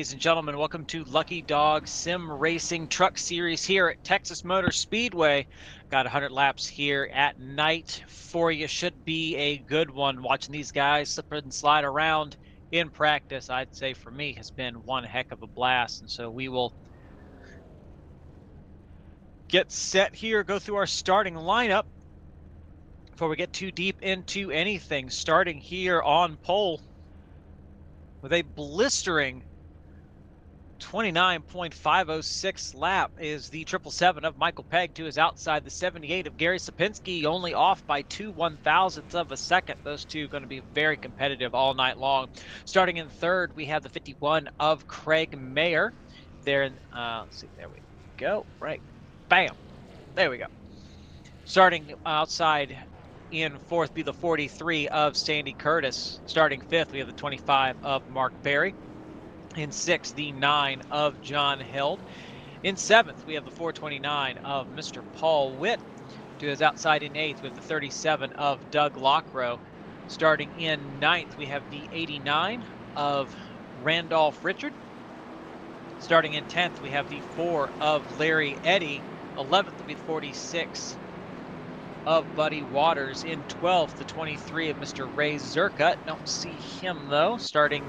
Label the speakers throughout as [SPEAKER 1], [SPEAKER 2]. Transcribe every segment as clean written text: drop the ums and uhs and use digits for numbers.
[SPEAKER 1] Ladies and gentlemen, welcome to Lucky Dog Sim Racing Truck Series here at Texas Motor Speedway. Got 100 laps here at night for you. Should be a good one. Watching these guys slip and slide around in practice, I'd say for me, has been one heck of a blast. And so we will get set here, go through our starting lineup before we get too deep into anything. Starting here on pole with a blistering 29.506 lap is the 777 of Michael Pegg to his outside. The 78 of Gary Sapinski only off by 2/1000ths of a second. Those two going to be very competitive all night long. Starting in third, we have the 51 of Craig Mayer. There, let's see, there we go. Right, bam, there we go. Starting outside in fourth, be the 43 of Sandy Curtis. Starting fifth, we have the 25 of Mark Berry. In sixth, the 9 of John Held. In seventh, we have the 429 of Mr. Paul Witt. To his outside in eighth, we have the 37 of Doug Lockrow. Starting in ninth, we have the 89 of Randolph Richard. Starting in 10th, we have the 4 of Larry Eddy. 11th will be the 46 of Buddy Waters. In 12th, the 23 of Mr. Ray Zerkut. Don't see him, though. Starting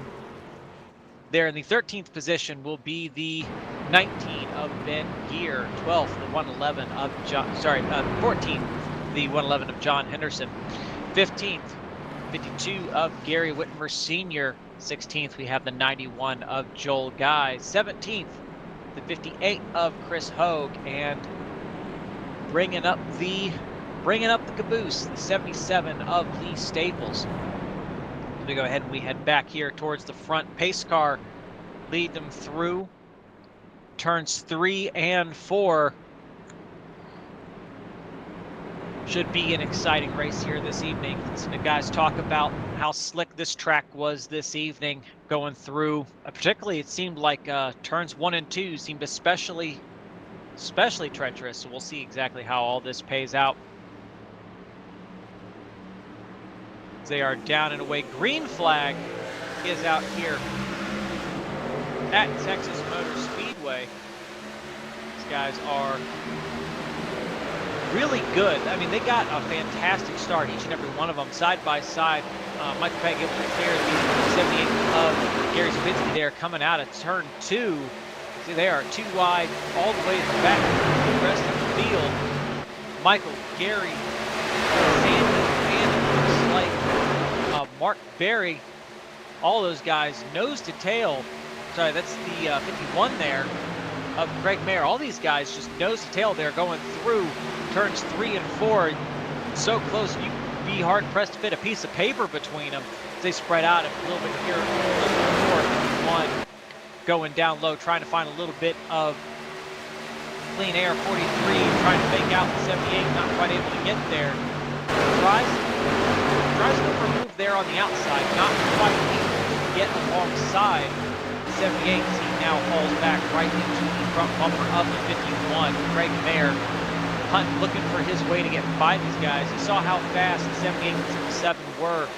[SPEAKER 1] there in the 13th position will be the 19 of Ben Gear, 12th, the 111 of John, 14th, the 111 of John Henderson, 15th, 52 of Gary Whitmer Sr., 16th, we have the 91 of Joel Guy, 17th, the 58 of Chris Hogue, and bringing up the caboose, the 77 of Lee Staples. We go ahead and we head back here towards the front. Pace car lead them through turns 3 and 4. Should be an exciting race here this evening. Listen to guys talk about how slick this track was this evening going through. Particularly, it seemed like turns 1 and 2 seemed especially treacherous. So we'll see exactly how all this pays out. They are down and away. Green flag is out here at Texas Motor Speedway. These guys are really good. I mean, they got a fantastic start, each and every one of them, side by side. Michael Pegg able to clear the 78 of Gary Sapinski there coming out of turn 2. See, they are too wide all the way to the back of the rest of the field. Michael, Gary, Sandy, and like Mark Berry, all those guys nose to tail. Sorry, that's the 51 there of Craig Mayer. All these guys just nose to tail there going through turns 3 and 4. So close, you'd be hard pressed to fit a piece of paper between them. They spread out a little bit here, a little bit more. 51 going down low, trying to find a little bit of clean air. 43 trying to fake out the 78, not quite able to get there. Tries to remove there on the outside, not quite able to get alongside the 78. He now falls back right into the front bumper of the 51. Craig Mayer looking for his way to get by these guys. He saw how fast the 78 and 77 were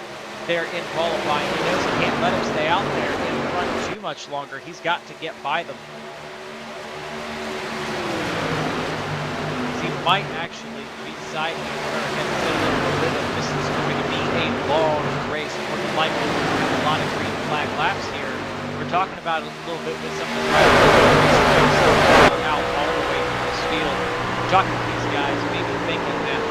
[SPEAKER 1] there in qualifying. He knows he can't let them stay out there in front too much longer. He's got to get by them. He might actually be deciding this is going to be a long race. More than likely, we're going to have a lot of green flag laps here. We're talking about it a little bit with some of the drivers out all the way through this field. We're talking to these guys, maybe thinking that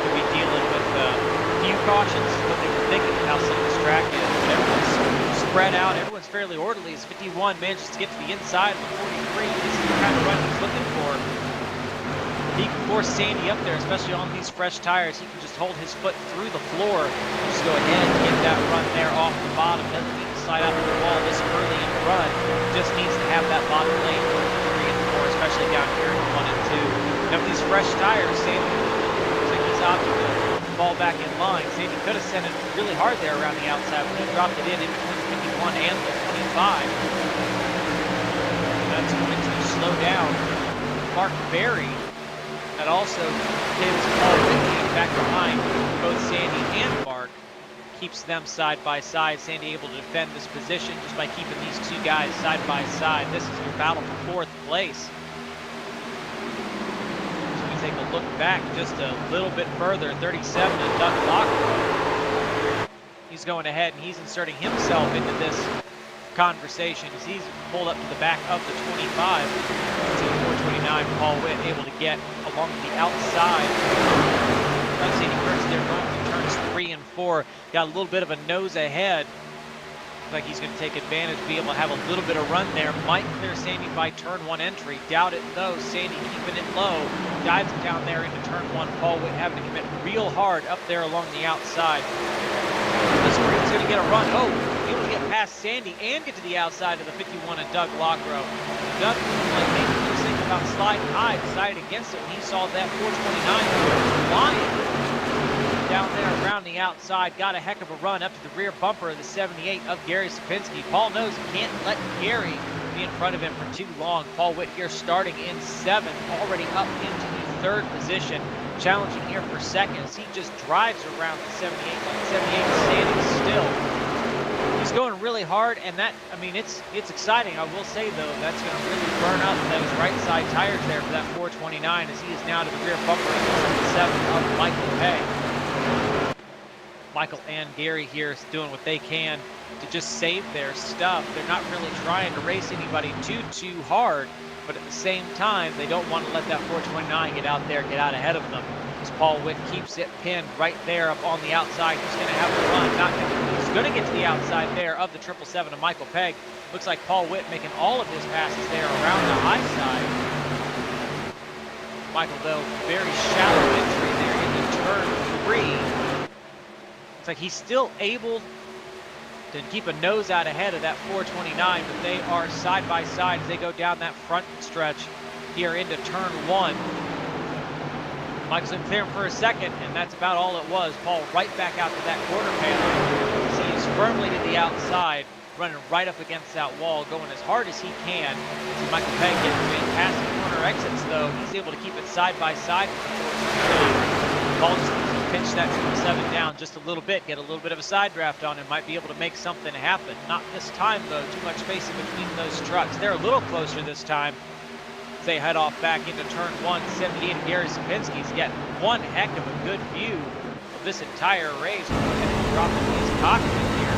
[SPEAKER 1] we'll be dealing with a few cautions, what they were thinking and how slick this track is. Everyone's spread out, everyone's fairly orderly. As 51 manages to get to the inside of the 43, this is the kind of run he's looking for. He can force Sandy up there, especially on these fresh tires. He can just hold his foot through the floor. Just go ahead and get that run there off the bottom. Doesn't need to slide out to the wall this early in the run. Just needs to have that bottom lane for 3 and 4, especially down here in 1 and 2. Now with these fresh tires, Sandy looks like he's opted to fall back in line. Sandy could have sent it really hard there around the outside, but he dropped it in between the 51 and the 25. That's going to slow down Mark Berry. That also gives Paul Whitney back behind both Sandy and Mark, keeps them side by side. Sandy able to defend this position just by keeping these two guys side by side. This is your battle for fourth place. So we take a look back just a little bit further. 37 to Doug Lockrow. He's going ahead and he's inserting himself into this conversation as he's pulled up to the back of the 25. See 429 Paul Witt able to get along the outside. Sandy Kurtz there going through turns 3 and 4. Got a little bit of a nose ahead. Looks like he's going to take advantage, be able to have a little bit of run there. Might clear Sandy by turn 1 entry. Doubt it though. Sandy keeping it low. Dives down there into turn 1. Paul Witt having to commit real hard up there along the outside. This is where he's going to get a run. Oh, able to get past Sandy and get to the outside of the 51 of Doug Lockrow. Doug, like maybe he was thinking about sliding high, decided against it when he saw that 429 flying down there around the outside. Got a heck of a run up to the rear bumper of the 78 of Gary Sapinski. Paul knows he can't let Gary be in front of him for too long. Paul Witt here starting in 7th, already up into the 3rd position. Challenging here for 2nd as he just drives around the 78. 78 standing still. He's going really hard, and that, I mean, it's exciting. I will say, though, that's going to really burn up those right side tires there for that 429 as he is now to the rear bumper of the 7 of Michael Pegg. Michael and Gary here doing what they can to just save their stuff. They're not really trying to race anybody too hard, but at the same time, they don't want to let that 429 get out there, get out ahead of them. As Paul Witt keeps it pinned right there up on the outside. He's going to have to run. He's going to get to the outside there of the 777 of Michael Pegg. Looks like Paul Witt making all of his passes there around the high side. Michael, though, very shallow entry there into turn 3. Looks like he's still able to keep a nose out ahead of that 429, but they are side by side as they go down that front stretch here into turn 1. Michael's going to clear him for a second, and that's about all it was. Paul right back out to that quarter panel. He's firmly to the outside, running right up against that wall, going as hard as he can. See Michael Pegg getting past the corner exits, though. He's able to keep it side by side. Paul just needs to pinch that 7 down just a little bit, get a little bit of a side draft on him, might be able to make something happen. Not this time, though. Too much space in between those trucks. They're a little closer this time. They head off back into turn 1. 78 of Gary Sapinski's getting one heck of a good view of this entire race. Dropping his cockpit here.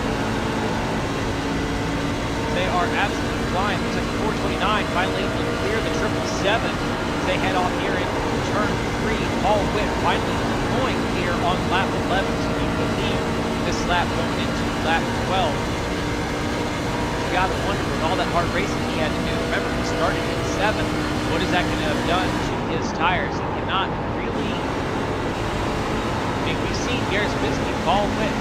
[SPEAKER 1] They are absolutely flying. Looks like 429 finally able to clear the 777 as they head off here into turn 3. Paul Witt finally deploying here on lap 11 to keep the lead. This lap going into lap 12. You gotta wonder with all that hard racing he had to do. Remember, he started in 7th. What is that going to have done to his tires? He cannot really. I mean, we've seen Gary Sapinski, Paul Witt.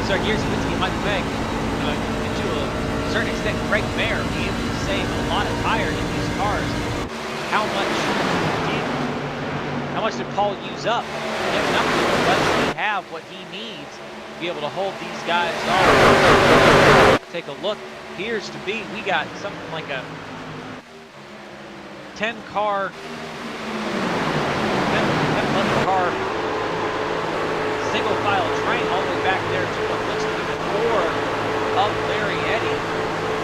[SPEAKER 1] Gary Sapinski and Michael Pegg, and to a certain extent, Greg Mayer, be able to save a lot of tires in these cars. How much did Paul use up? If nothing, does he have what he needs to be able to hold these guys off? Take a look. Appears to be we got something like a 10 car single file train all the way back there to what looks to be the 4 of Larry Eddy.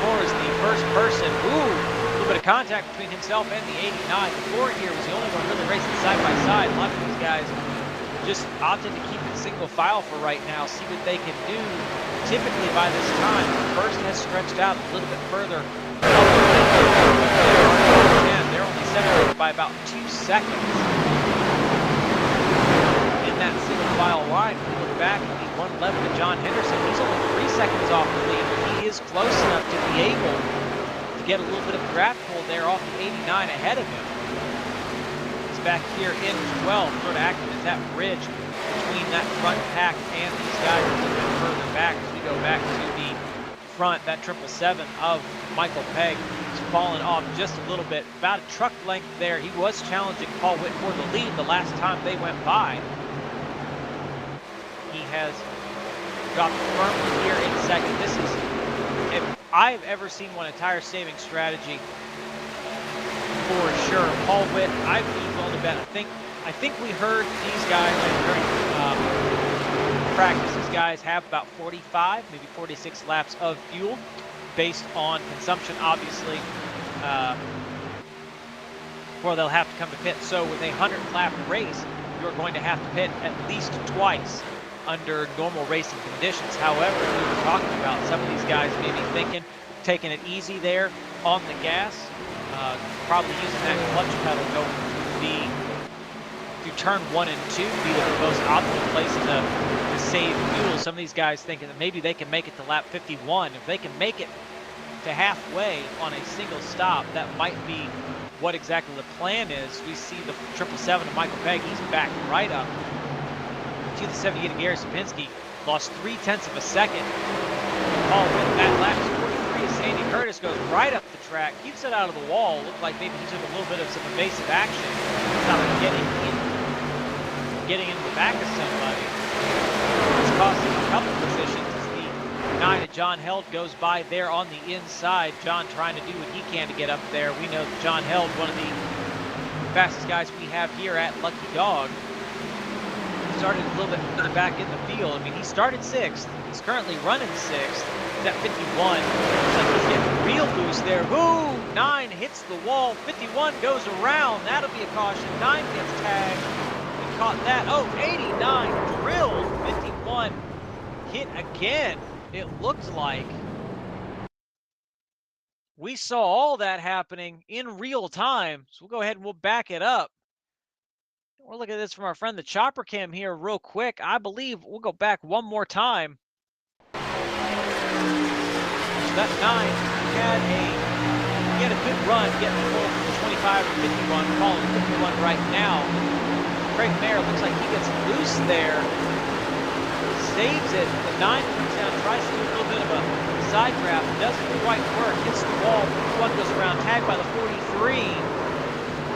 [SPEAKER 1] 4 is the first person. Ooh, a little bit of contact between himself and the 89. The 4 here was the only one really racing side by side. A lot of these guys just opted to keep it single file for right now, see what they can do. Typically by this time, the first has stretched out a little bit further. They're only separated by about 2 seconds in that single file line. If you look back at the 111 to John Henderson, he's only 3 seconds off the lead. He is close enough to be able to get a little bit of draft pull there off the 89 ahead of him. He's back here in 12, sort of acting as that bridge between that front pack and these guys a little bit further back as we go back to the front. That 777 of Michael Pegg is falling off just a little bit, about a truck length there. He was challenging Paul Witt for the lead the last time they went by. He has dropped firmly here in 2nd. This is, if I've ever seen one, a tire saving strategy for sure. Paul Witt, I'd be willing to bet. I think we heard these guys during practice, these guys have about 45, maybe 46 laps of fuel based on consumption, obviously, before they'll have to come to pit. So with a 100-lap race, you're going to have to pit at least twice under normal racing conditions. However, we were talking about some of these guys maybe thinking, taking it easy there on the gas, probably using that clutch pedal going through turn 1 and 2 be the most optimal place to save fuel. Some of these guys thinking that maybe they can make it to lap 51. If they can make it to halfway on a single stop, that might be what exactly the plan is. We see the 777 of Michael Pegg, he's back right up to the 78 of Gary Sapinski, lost 0.3 of a second. Paul with that lap is 43 as Sandy Curtis goes right up the track, keeps it out of the wall. Looked like maybe he took a little bit of some evasive action, kind of getting into the back of somebody. It's cost him a couple positions as the 9 of John Held goes by there on the inside. John trying to do what he can to get up there. We know that John Held, one of the fastest guys we have here at Lucky Dog, started a little bit further back in the field. I mean, he started 6th. He's currently running 6th. He's at 51. Looks like he's getting real loose there. Ooh, 9 hits the wall. 51 goes around. That'll be a caution. 9 gets tagged. We caught that. Oh, 89 drilled. 51 hit again. It looked like we saw all that happening in real time. So we'll go ahead and we'll back it up. We'll look at this from our friend the Chopper Cam here real quick. I believe we'll go back one more time. So that 9 he had a good run getting the full 25 or 51, calling 51 right now. Craig Mayer looks like he gets loose there. Saves it. The 9 comes down, tries to do a little bit of a side draft. Doesn't quite work. Hits the wall. 51 goes around, tagged by the 43.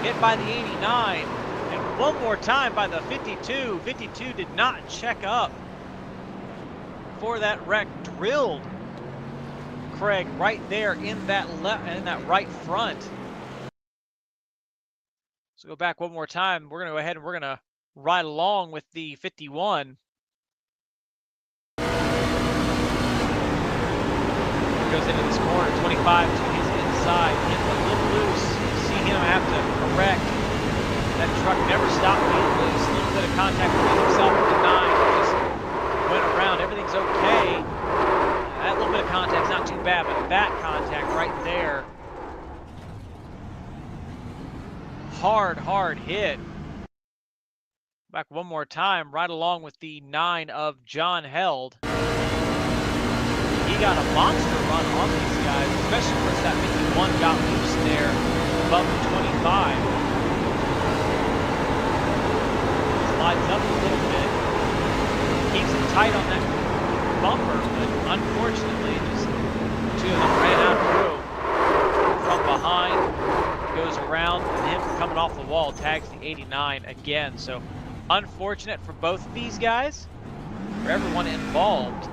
[SPEAKER 1] Hit by the 89. One more time by the 52. 52 did not check up for that wreck. Drilled Craig right there in that right front. So go back one more time. We're going to go ahead and we're going to ride along with the 51. Goes into this corner. 25 to his inside. Getting a little loose. See him have to correct. That truck never stopped being loose. A little bit of contact between himself and the 9. Just went around. Everything's okay. That little bit of contact's not too bad, but that contact right there. Hard hit. Back one more time, right along with the 9 of John Held. He got a monster run on these guys, especially once that 51 got loose there above the 25. Slides up a little bit, keeps it tight on that bumper, but unfortunately, just 2 of them ran out of room. From behind, goes around, and him coming off the wall tags the 89 again. So unfortunate for both of these guys, for everyone involved.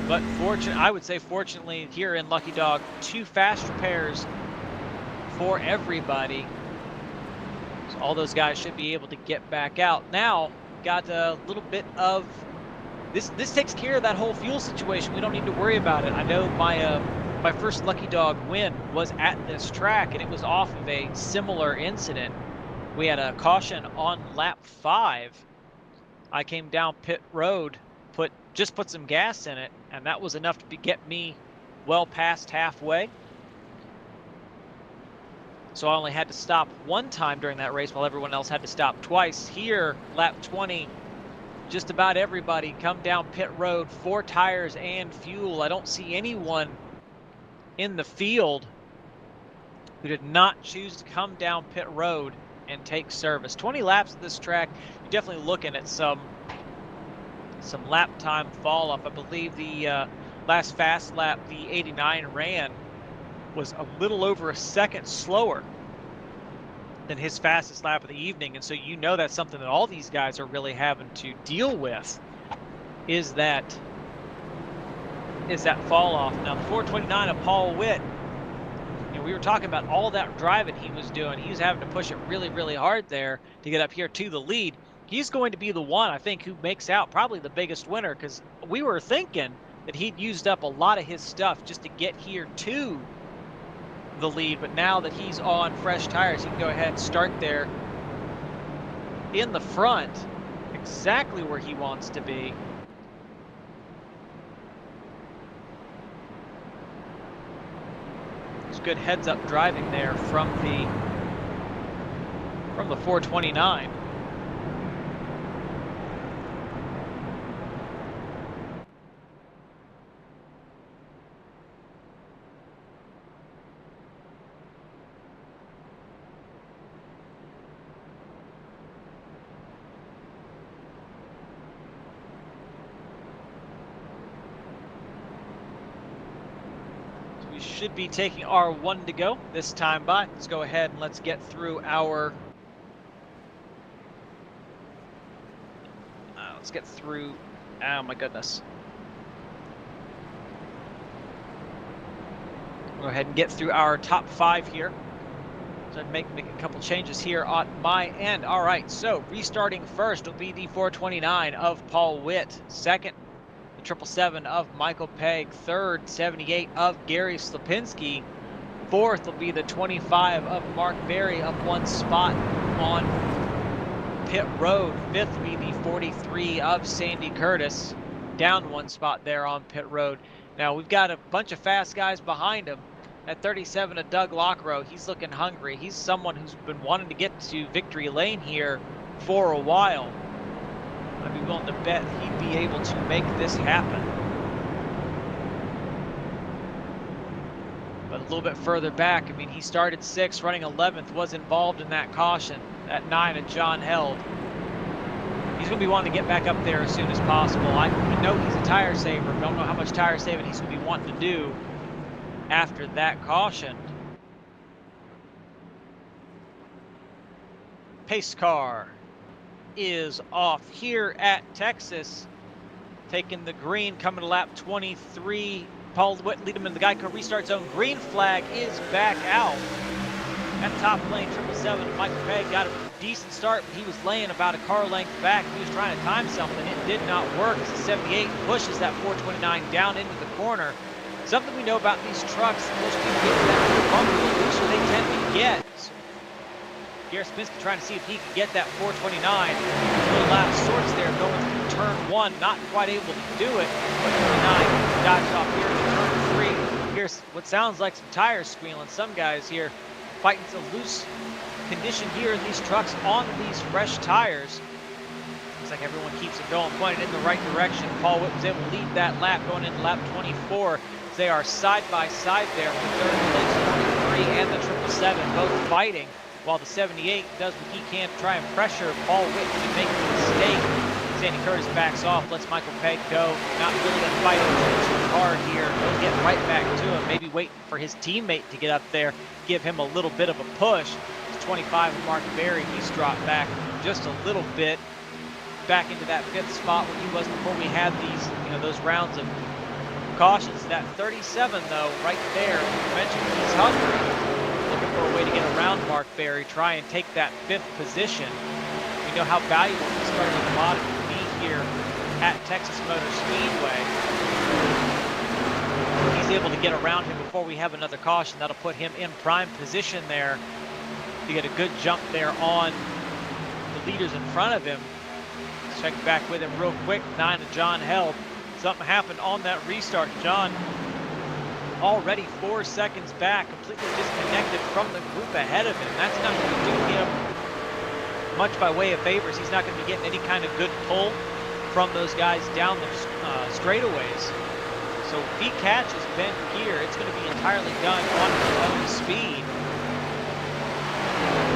[SPEAKER 1] But I would say fortunately here in Lucky Dog, 2 fast repairs for everybody. So all those guys should be able to get back out. Now, got a little bit of, this takes care of that whole fuel situation. We don't need to worry about it. I know my first Lucky Dog win was at this track, and it was off of a similar incident. We had a caution on lap 5. I came down pit road, just put some gas in it, and that was enough to get me well past halfway. So I only had to stop one time during that race while everyone else had to stop twice. Here, lap 20, just about everybody come down pit road, 4 tires and fuel. I don't see anyone in the field who did not choose to come down pit road and take service. 20 laps at this track, you're definitely looking at some lap time fall off. I believe the last fast lap the 89 ran was a little over a second slower than his fastest lap of the evening, and so you know that's something that all these guys are really having to deal with, is that fall off. Now the 429 of Paul Witt, we were talking about all that driving he was doing. He was having to push it really, really hard there to get up here to the lead. He's going to be the one, I think, who makes out probably the biggest winner, because we were thinking that he'd used up a lot of his stuff just to get here to the lead. But now that he's on fresh tires, he can go ahead and start there in the front, exactly where he wants to be. There's good heads-up driving there from the 429. We should be taking our 1 to go this time by. Let's go ahead and let's get through our oh my goodness. We'll go ahead and get through our top 5 here. So I'd make a couple changes here on my end. All right, so restarting first will be the 429 of Paul Witt. Second, the 777 of Michael Pegg. Third, 78 of Gary Slapinski. Fourth will be the 25 of Mark Berry, up 1 spot on pit road. Fifth will be the 43 of Sandy Curtis, down 1 spot there on pit road. Now we've got a bunch of fast guys behind him. At 37 of Doug Lockrow, he's looking hungry. He's someone who's been wanting to get to victory lane here for a while. I'd be willing to bet he'd be able to make this happen. But a little bit further back, I mean, he started 6th, running 11th, was involved in that caution. At 9 of John Held. He's going to be wanting to get back up there as soon as possible. I know he's a tire saver. Don't know how much tire saving he's going to be wanting to do after that caution. Pace car is off here at Texas, taking the green, coming to lap 23. Paul Witt lead him in the Geico restart zone. Green flag is back out. At the top lane, 777, Michael Pegg got a decent start, but he was laying about a car length back. He was trying to time something. It did not work as the 78 pushes that 429 down into the corner. Something we know about these trucks, the closer you get to that bumper, the looser they tend to get. So Gary Slapinski trying to see if he can get that 429. Little last sorts there going through turn 1, not quite able to do it. 429 dodged off here into turn 3. Here's what sounds like some tires squealing. Some guys here fighting some loose condition here in these trucks on these fresh tires. Looks like everyone keeps it going, pointed in the right direction. Paul Witt was able to lead that lap going into lap 24. They are side by side there for third place, 43 and the 777, both fighting, while the 78 does what he can to try and pressure Paul Witt to make a mistake. Sandy Curtis backs off, lets Michael Pegg go. Not really going to fight over too hard here. He'll get right back to him, maybe waiting for his teammate to get up there, give him a little bit of a push. It's 25 of Mark Berry. He's dropped back just a little bit, back into that 5th spot where he was before we had these, those rounds of cautions. That 37 though, right there, you mentioned he's hungry, looking for a way to get around Mark Berry, try and take that 5th position. We know how valuable the starting commodity will be here at Texas Motor Speedway. He's able to get around him before we have another caution. That'll put him in prime position there to get a good jump there on the leaders in front of him. Let's check back with him real quick. 9 of John Held. Something happened on that restart. John already 4 seconds back, completely disconnected from the group ahead of him. That's not going to do him much by way of favors. He's not going to be getting any kind of good pull from those guys down the straightaways. So if he catches Ben Gear, it's going to be entirely done on his own speed.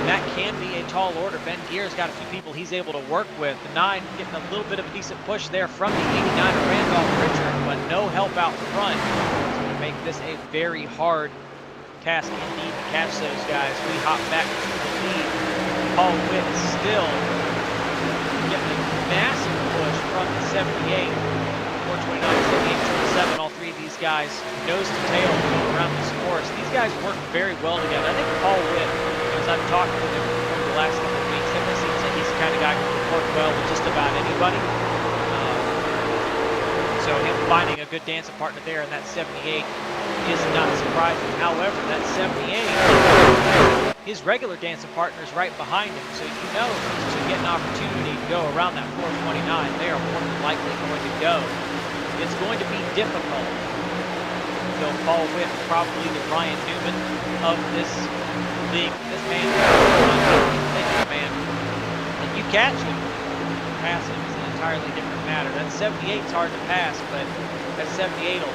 [SPEAKER 1] And that can be a tall order. Ben Gear's got a few people he's able to work with. The 9 getting a little bit of a decent push there from the 89 of Randolph Richard, but no help out front. It's going to make this a very hard task indeed to catch those guys. We hop back to the lead. Paul Witt still getting a massive push from the 78. 429, 78, 7, all three of these guys nose to tail around this course. These guys work very well together. I think Paul Witt, as I've talked with him over the last couple of weeks, it seems like he's the kind of guy who can work well with just about anybody. So him finding a good dancing partner there in that 78 is not surprising. However, that 78, his regular dancing partner is right behind him. So you know if these two get an opportunity to go around that 429, they are more than likely going to go. It's going to be difficult. Though Paul Witt, probably the Ryan Newman of this league. This man, man, and you catch him, pass him is an entirely different matter. That 78 is hard to pass, but that 78 will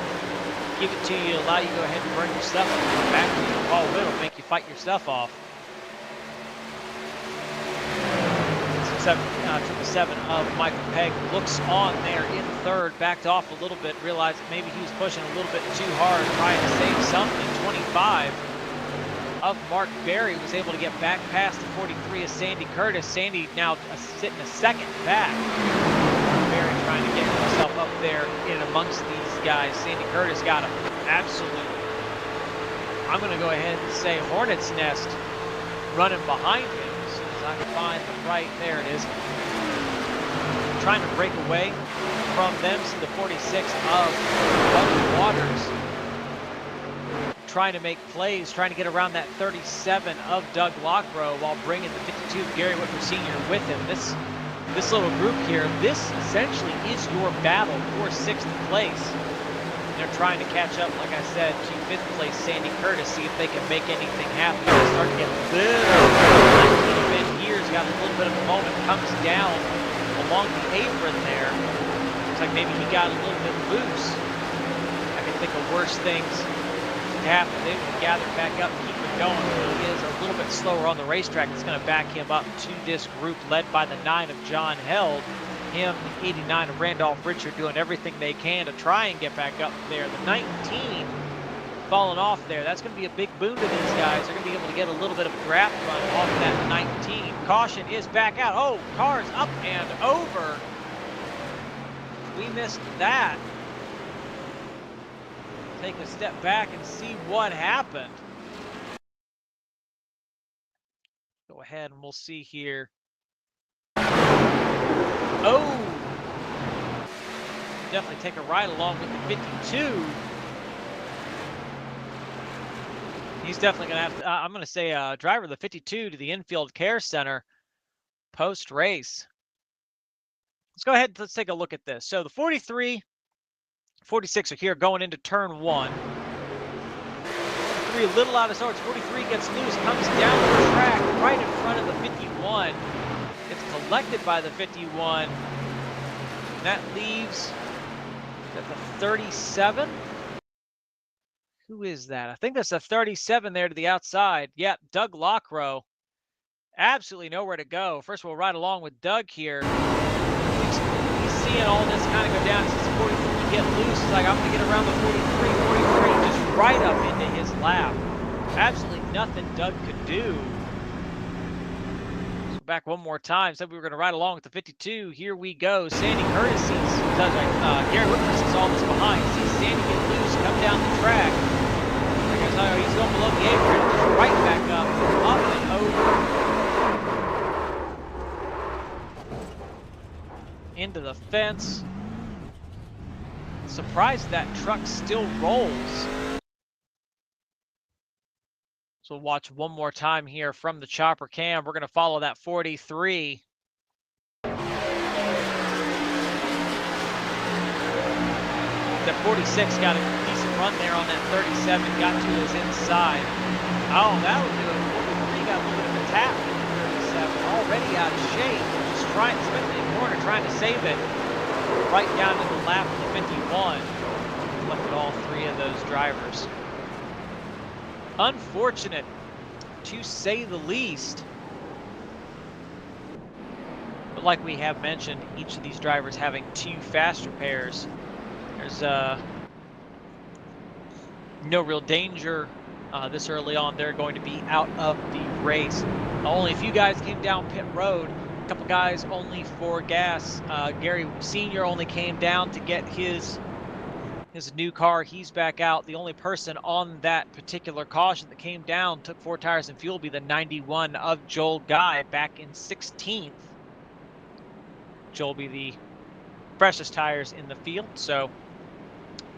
[SPEAKER 1] give it to you, allow you to go ahead and burn your stuff and come back to you. Paul Witt will make you fight your stuff off. 777 of Michael Pegg looks on there in third, backed off a little bit, realized maybe he was pushing a little bit too hard, trying to save something. 25 of Mark Berry was able to get back past the 43 of Sandy Curtis. Sandy now sitting a second back. Berry trying to get himself up there in amongst these guys. Sandy Curtis got him. Absolutely. I'm going to go ahead and say Hornet's Nest running behind him. I can find the right, there it is. Trying to break away from them to the 46 of Bubby Waters. Trying to make plays, trying to get around that 37 of Doug Lockrow while bringing the 52 of Gary Whitmer Sr. with him. This little group here, this essentially is your battle for 6th place. They're trying to catch up, like I said, to 5th place Sandy Curtis, see if they can make anything happen. They start to get a little bit here. He's got a little bit of a moment, comes down along the apron there. Looks like maybe he got a little bit loose. I can think of worse things to happen. They can gather back up, keep it going. He is a little bit slower on the racetrack. It's going to back him up to this group led by the 9 of John Held. Him, the 89 of Randolph Richard, doing everything they can to try and get back up there. The 19 falling off there. That's going to be a big boon to these guys. They're going to be able to get a little bit of a draft run off of that 19. Caution is back out. Oh, cars up and over. We missed that. Take a step back and see what happened. Go ahead and we'll see here. Oh, definitely take a ride along with the 52. He's definitely going to have to, I'm going to say driver of the 52 to the infield care center post-race. Let's go ahead and let's take a look at this. So the 43, 46 are here going into turn 1. 43 a little out of sorts. 43 gets loose, comes down the track right in front of the 51. It's collected by the 51. That leaves at the 37. Who is that? I think that's a 37 there to the outside. Yep, Doug Lockrow. Absolutely nowhere to go. First, we'll ride along with Doug here. He's seeing all this kind of go down. Since 43 get loose, he's like, I'm going to get around the 43, 43, just right up into his lap. Absolutely nothing Doug could do. So back one more time. Said we were going to ride along with the 52. Here we go. Sandy Curtis sees, Gary Whitmer sees all this behind. Sees Sandy get loose, come down the track. He's going below the apron, just right back up and over. Into the fence. Surprised that truck still rolls. So we'll watch one more time here from the chopper cam. We're going to follow that 43. That 46 got a decent run there on that 37, got to his inside. Oh, that'll do it. 43 got a little bit of a tap in the 37, already out of shape. Just trying to spin the corner, trying to save it. Right down to the lap of the 51. Collected all three of those drivers. Unfortunate, to say the least. But like we have mentioned, each of these drivers having 2 faster pairs. There's no real danger this early on. They're going to be out of the race. Only a few guys came down pit road couple guys only for gas. Gary Sr. only came down to get his new car. He's back out. The only person on that particular caution that came down, took 4 tires and fuel, will be the 91 of Joel Guy back in 16th. Joel will be the freshest tires in the field. So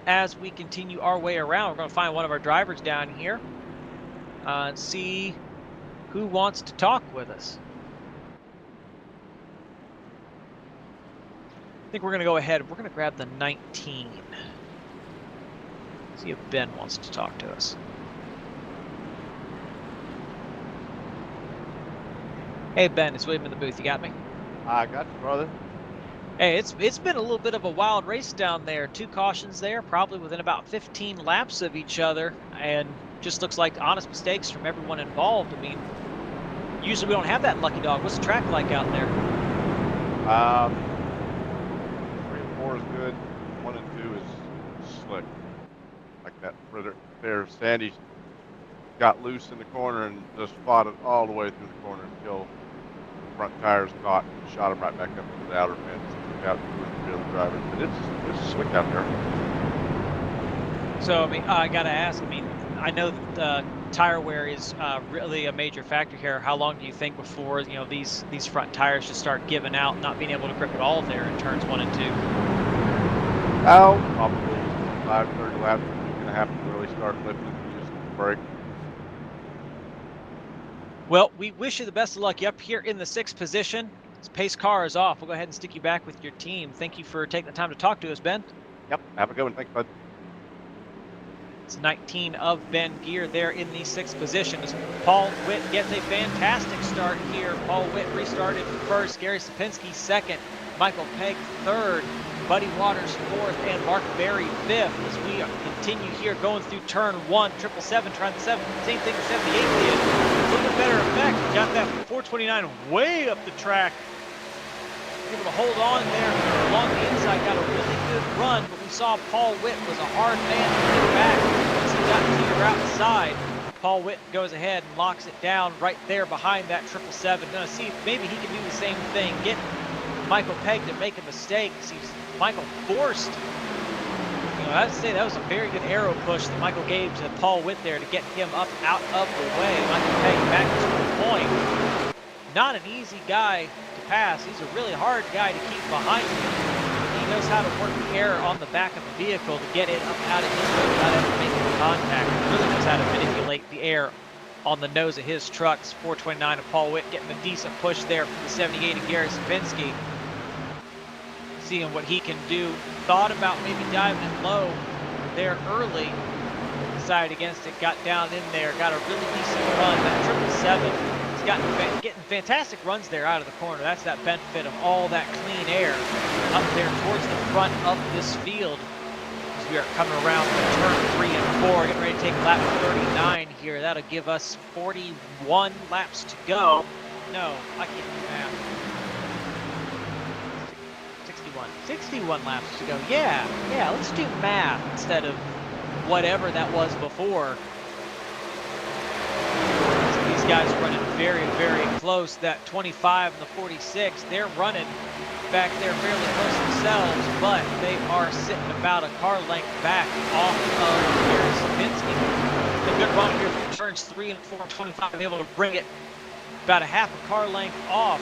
[SPEAKER 1] as we continue our way around, we're going to find one of our drivers down here and see who wants to talk with us. I think we're going to go ahead. We're going to grab the 19. See if Ben wants to talk to us. Hey Ben, it's William in the booth. You got me?
[SPEAKER 2] I got you, brother.
[SPEAKER 1] Hey, it's been a little bit of a wild race down there. 2 cautions there, probably within about 15 laps of each other, and just looks like honest mistakes from everyone involved. I mean, usually we don't have that in Lucky Dog. What's the track like out there?
[SPEAKER 2] 3 and 4 is good. 1 and 2 is slick. Like that there, Sandy got loose in the corner and just fought it all the way through the corner until the front tires caught and shot him right back up into the outer fence and took out the other drivers. But it's slick out there.
[SPEAKER 1] So I mean, I gotta ask. I mean, I know that tire wear is really a major factor here. How long do you think before these front tires just start giving out, not being able to grip at all there in turns 1 and 2?
[SPEAKER 2] Oh, probably 5-30 laps. You're gonna have to really start lifting and using the brake.
[SPEAKER 1] Well, we wish you the best of luck. You're up here in the 6th position. This pace car is off. We'll go ahead and stick you back with your team. Thank you for taking the time to talk to us, Ben.
[SPEAKER 2] Yep. Have a good one. Thanks, bud.
[SPEAKER 1] It's 19 of Ben Gear there in the 6th position. As Paul Witt gets a fantastic start here. Paul Witt restarted first, Gary Sapinski second, Michael Pegg third, Buddy Waters fourth, and Mark Berry fifth. As we continue here going through turn 1, 777 trying the 7, same thing the 78 did. A little bit better effect. Got that 429 way up the track. Able to hold on there along the inside, got a really good run, but we saw Paul Witt was a hard man to get back once he got to your outside. Paul Witt goes ahead and locks it down right there behind that 777. Gonna see if maybe he can do the same thing, get Michael Pegg to make a mistake. Michael forced, I have to say that was a very good arrow push that Michael gave to Paul Witt there to get him up out of the way. Michael Pegg back to the point. Not an easy guy to pass. He's a really hard guy to keep behind him. He knows how to work the air on the back of the vehicle to get it up out of his way without ever making contact. He really knows how to manipulate the air on the nose of his trucks. 429 of Paul Witt getting a decent push there from the 78 of Gary Sapinski. Seeing what he can do. Thought about maybe diving it low there early. Decided against it. Got down in there. Got a really decent run. That 777. Getting fantastic runs there out of the corner. That's that benefit of all that clean air up there towards the front of this field. As we are coming around to turn 3 and 4, getting ready to take lap 39 here. That'll give us 41 laps to go. No, I can't do math. 61 laps to go. Yeah, let's do math instead of whatever that was before. Guys running very, very close. That 25 and the 46, they're running back there fairly close themselves, but they are sitting about a car length back off of Gary Sapinski. A good run here from turns 3 and 4, 25, able to bring it about a half a car length off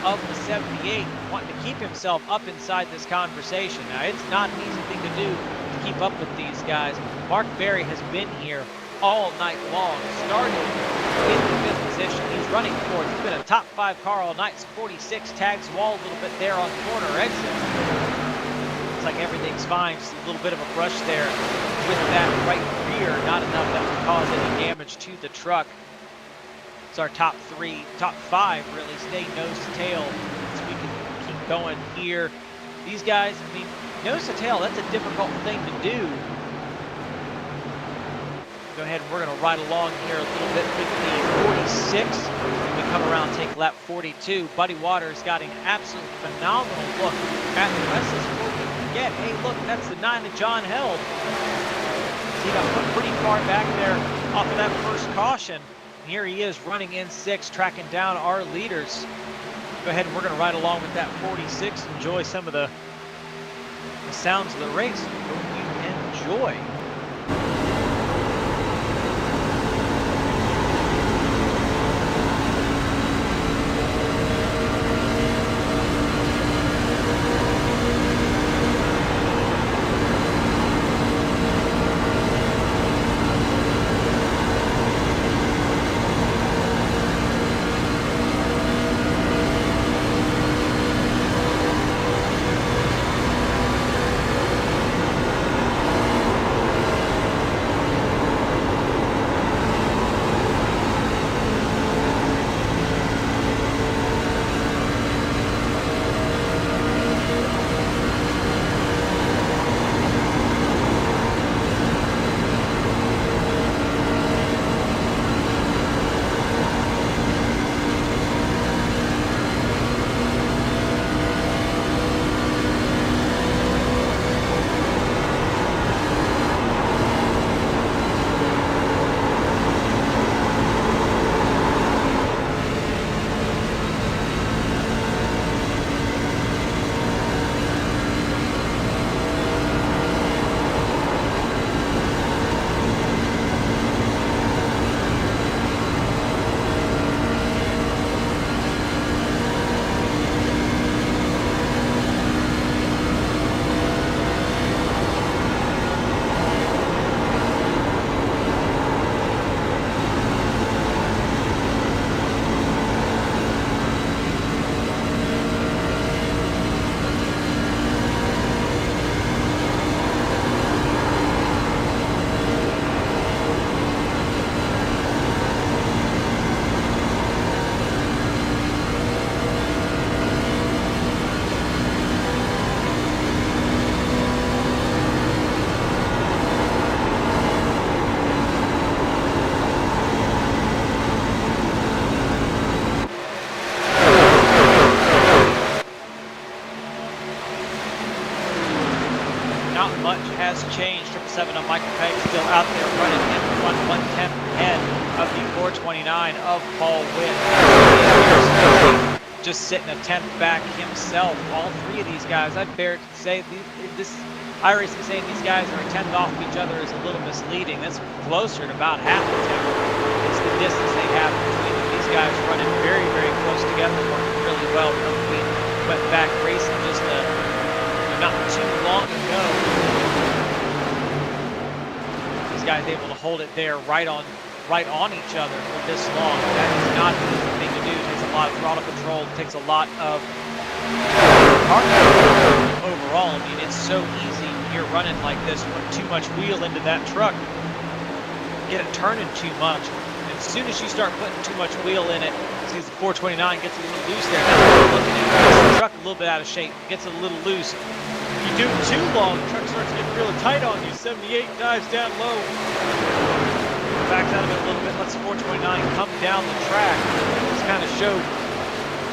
[SPEAKER 1] of the 78, wanting to keep himself up inside this conversation. Now, it's not an easy thing to do to keep up with these guys. Mark Berry has been here all night long, started in the 5th position. He's running 4th. He's been a top 5 car all night. 46 tags wall a little bit there on the corner exit. Looks like everything's fine. Just a little bit of a brush there with that right rear. Not enough that would cause any damage to the truck. It's our top 5 really. Stay nose to tail so we can keep going here. These guys, I mean, nose to tail, that's a difficult thing to do. Go ahead and we're going to ride along here a little bit with the 46. When we come around, take lap 42. Buddy Waters got an absolutely phenomenal look at the rest of this before we forget. Hey, look, that's the 9 that John held. He got put pretty far back there off of that first caution. And here he is running in 6, tracking down our leaders. go ahead and we're going to ride along with that 46, enjoy some of the sounds of the race. Hope you enjoy. Not much has changed. 777 on Michael Pegg still out there running in front, 1/10 ahead of the 429 of Paul Witt. Just sitting a 10th back himself. All three of these guys, I'd bear to say, this iRacing saying these guys are a 10th off of each other is a little misleading. That's closer to about half a 10th. It's the distance they have between them. These guys running very, very close together, working really well. We went back racing just not too long ago. These guys able to hold it there right on each other for this long. That is not an easy thing to do. It takes a lot of throttle control. It takes a lot of overall. I mean, it's so easy when you're running like this, put too much wheel into that truck, get it turning too much. As soon as you start putting too much wheel in it, see the 429 gets a little loose there. That's what we're looking at. Gets the truck a little bit out of shape, gets it a little loose. If you do it too long, the truck starts getting really tight on you. 78 dives down low. Backs out of it a little bit, lets the 429 come down the track. Just kind of showed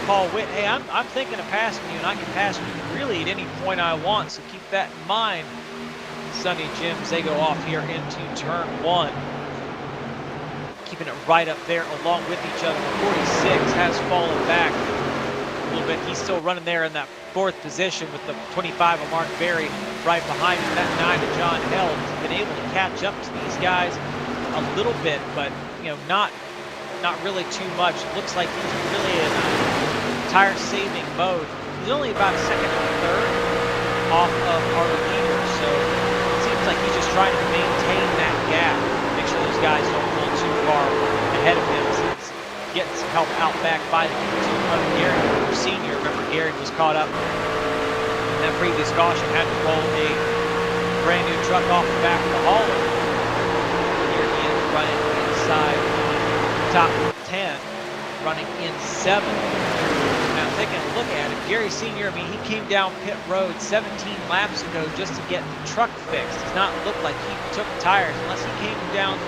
[SPEAKER 1] Paul Witt, hey, I'm thinking of passing you, and I can pass you really at any point I want, so keep that in mind. Sonny Jims, they go off here into turn 1. Keeping it right up there along with each other. 46 has fallen back a little bit. He's still running there in that 4th position with the 25 of Mark Berry right behind him. That 9 of John Held has been able to catch up to these guys a little bit, but not really too much. It looks like he's really in a tire saving mode. He's only about a second and a third off of our leader, so it seems like he's just trying to maintain that gap, make sure those guys don't pull too far ahead of him. He's getting some help out back by the of Gary Senior. Remember, Gary was caught up in that previous caution, had to roll a brand new truck off the back of the hauler. Here he is running inside top 10, running in 7th. Now taking a look at it, Gary Senior, I mean, he came down pit road 17 laps ago just to get the truck fixed. Does not look like he took tires, unless he came down,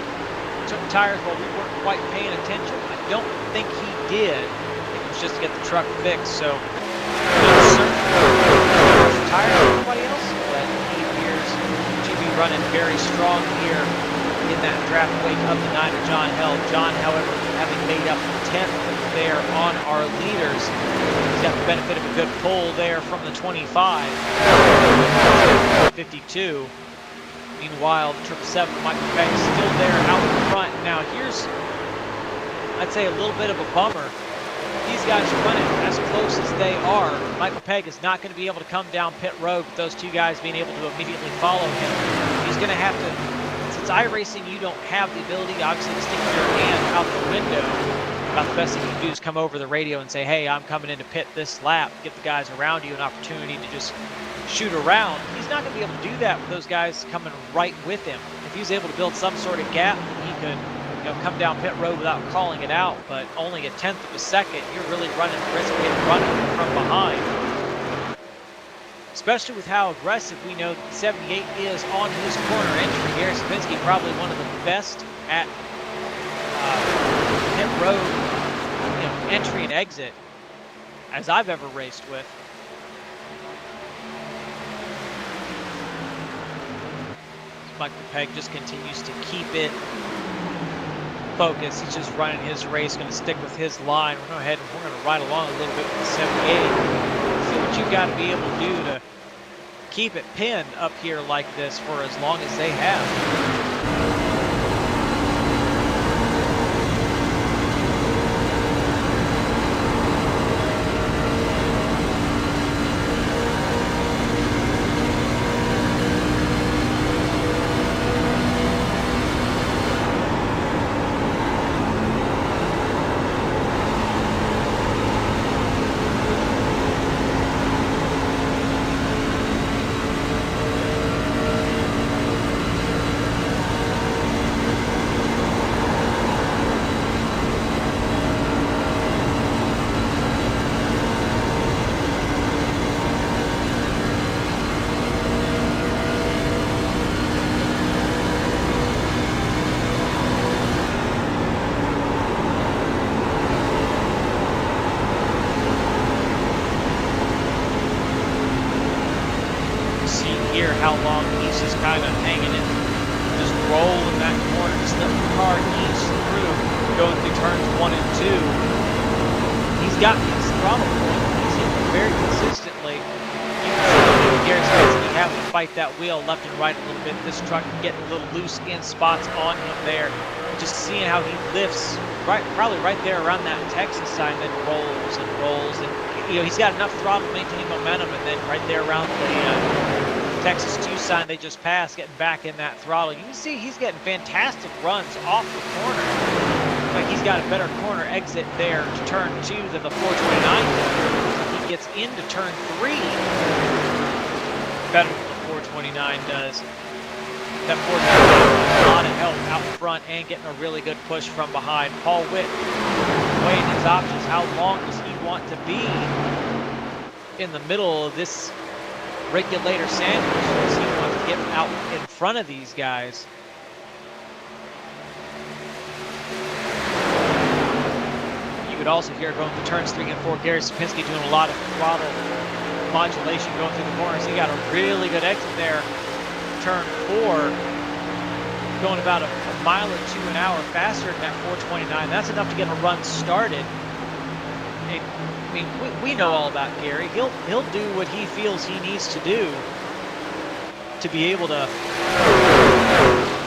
[SPEAKER 1] took tires while we weren't quite paying attention. I don't think he did. It was just to get the truck fixed. So tires for everybody else, but he appears to be running very strong here in that draft wake of the 9 of John Held. John, however, having made up 10th there on our leaders. He's got the benefit of a good pull there from the 25. 52. Meanwhile, the 777 Michael Pegg is still there out in front. Now here's, I'd say, a little bit of a bummer. These guys are running as close as they are. Michael Pegg is not going to be able to come down pit road with those two guys being able to immediately follow him. He's going to have to, since iRacing, you don't have the ability, obviously, to stick your hand out the window. About the best thing you can do is come over the radio and say, hey, I'm coming into pit this lap. Give the guys around you an opportunity to just shoot around. He's not going to be able to do that with those guys coming right with him. If he's able to build some sort of gap, he could come down pit road without calling it out, but only a 1/10 of a second, you're really running the risk of getting run from behind. Especially with how aggressive we know that the 78 is on his corner entry. Gary Sapinski, probably one of the best at pit road entry and exit as I've ever raced with. Michael Pegg just continues to keep it focused. He's just running his race, going to stick with his line. We're going to go ahead and we're going to ride along a little bit with the 78. See what you've got to be able to do to keep it pinned up here like this for as long as they have. How long he's just kind of hanging it, just rolling that corner, just letting the car ease through, going through turns 1 and 2. He's got his throttle point. He's hitting it very consistently. You can see Gary Sapinski having to fight that wheel left and right a little bit. This truck getting a little loose in spots on him there. Just seeing how he lifts probably right there around that Texas sign, then rolls and rolls, and he's got enough throttle to maintain momentum, and then right there around the Texas 2 sign they just passed, getting back in that throttle. You can see he's getting fantastic runs off the corner. Looks like he's got a better corner exit there to turn 2 than the 429 does. He gets into turn 3 better than the 429 does. That 429 has a lot of help out front and getting a really good push from behind. Paul Witt weighing his options. How long does he want to be in the middle of this regulator sandwich? Does he want to get out in front of these guys? You could also hear going through turns 3 and 4, Gary Sapinski doing a lot of throttle modulation going through the corners. He got a really good exit there. Turn 4, going about a mile or 2 an hour faster than that 429. That's enough to get a run started. I mean, we know all about Gary. He'll do what he feels he needs to do to be able to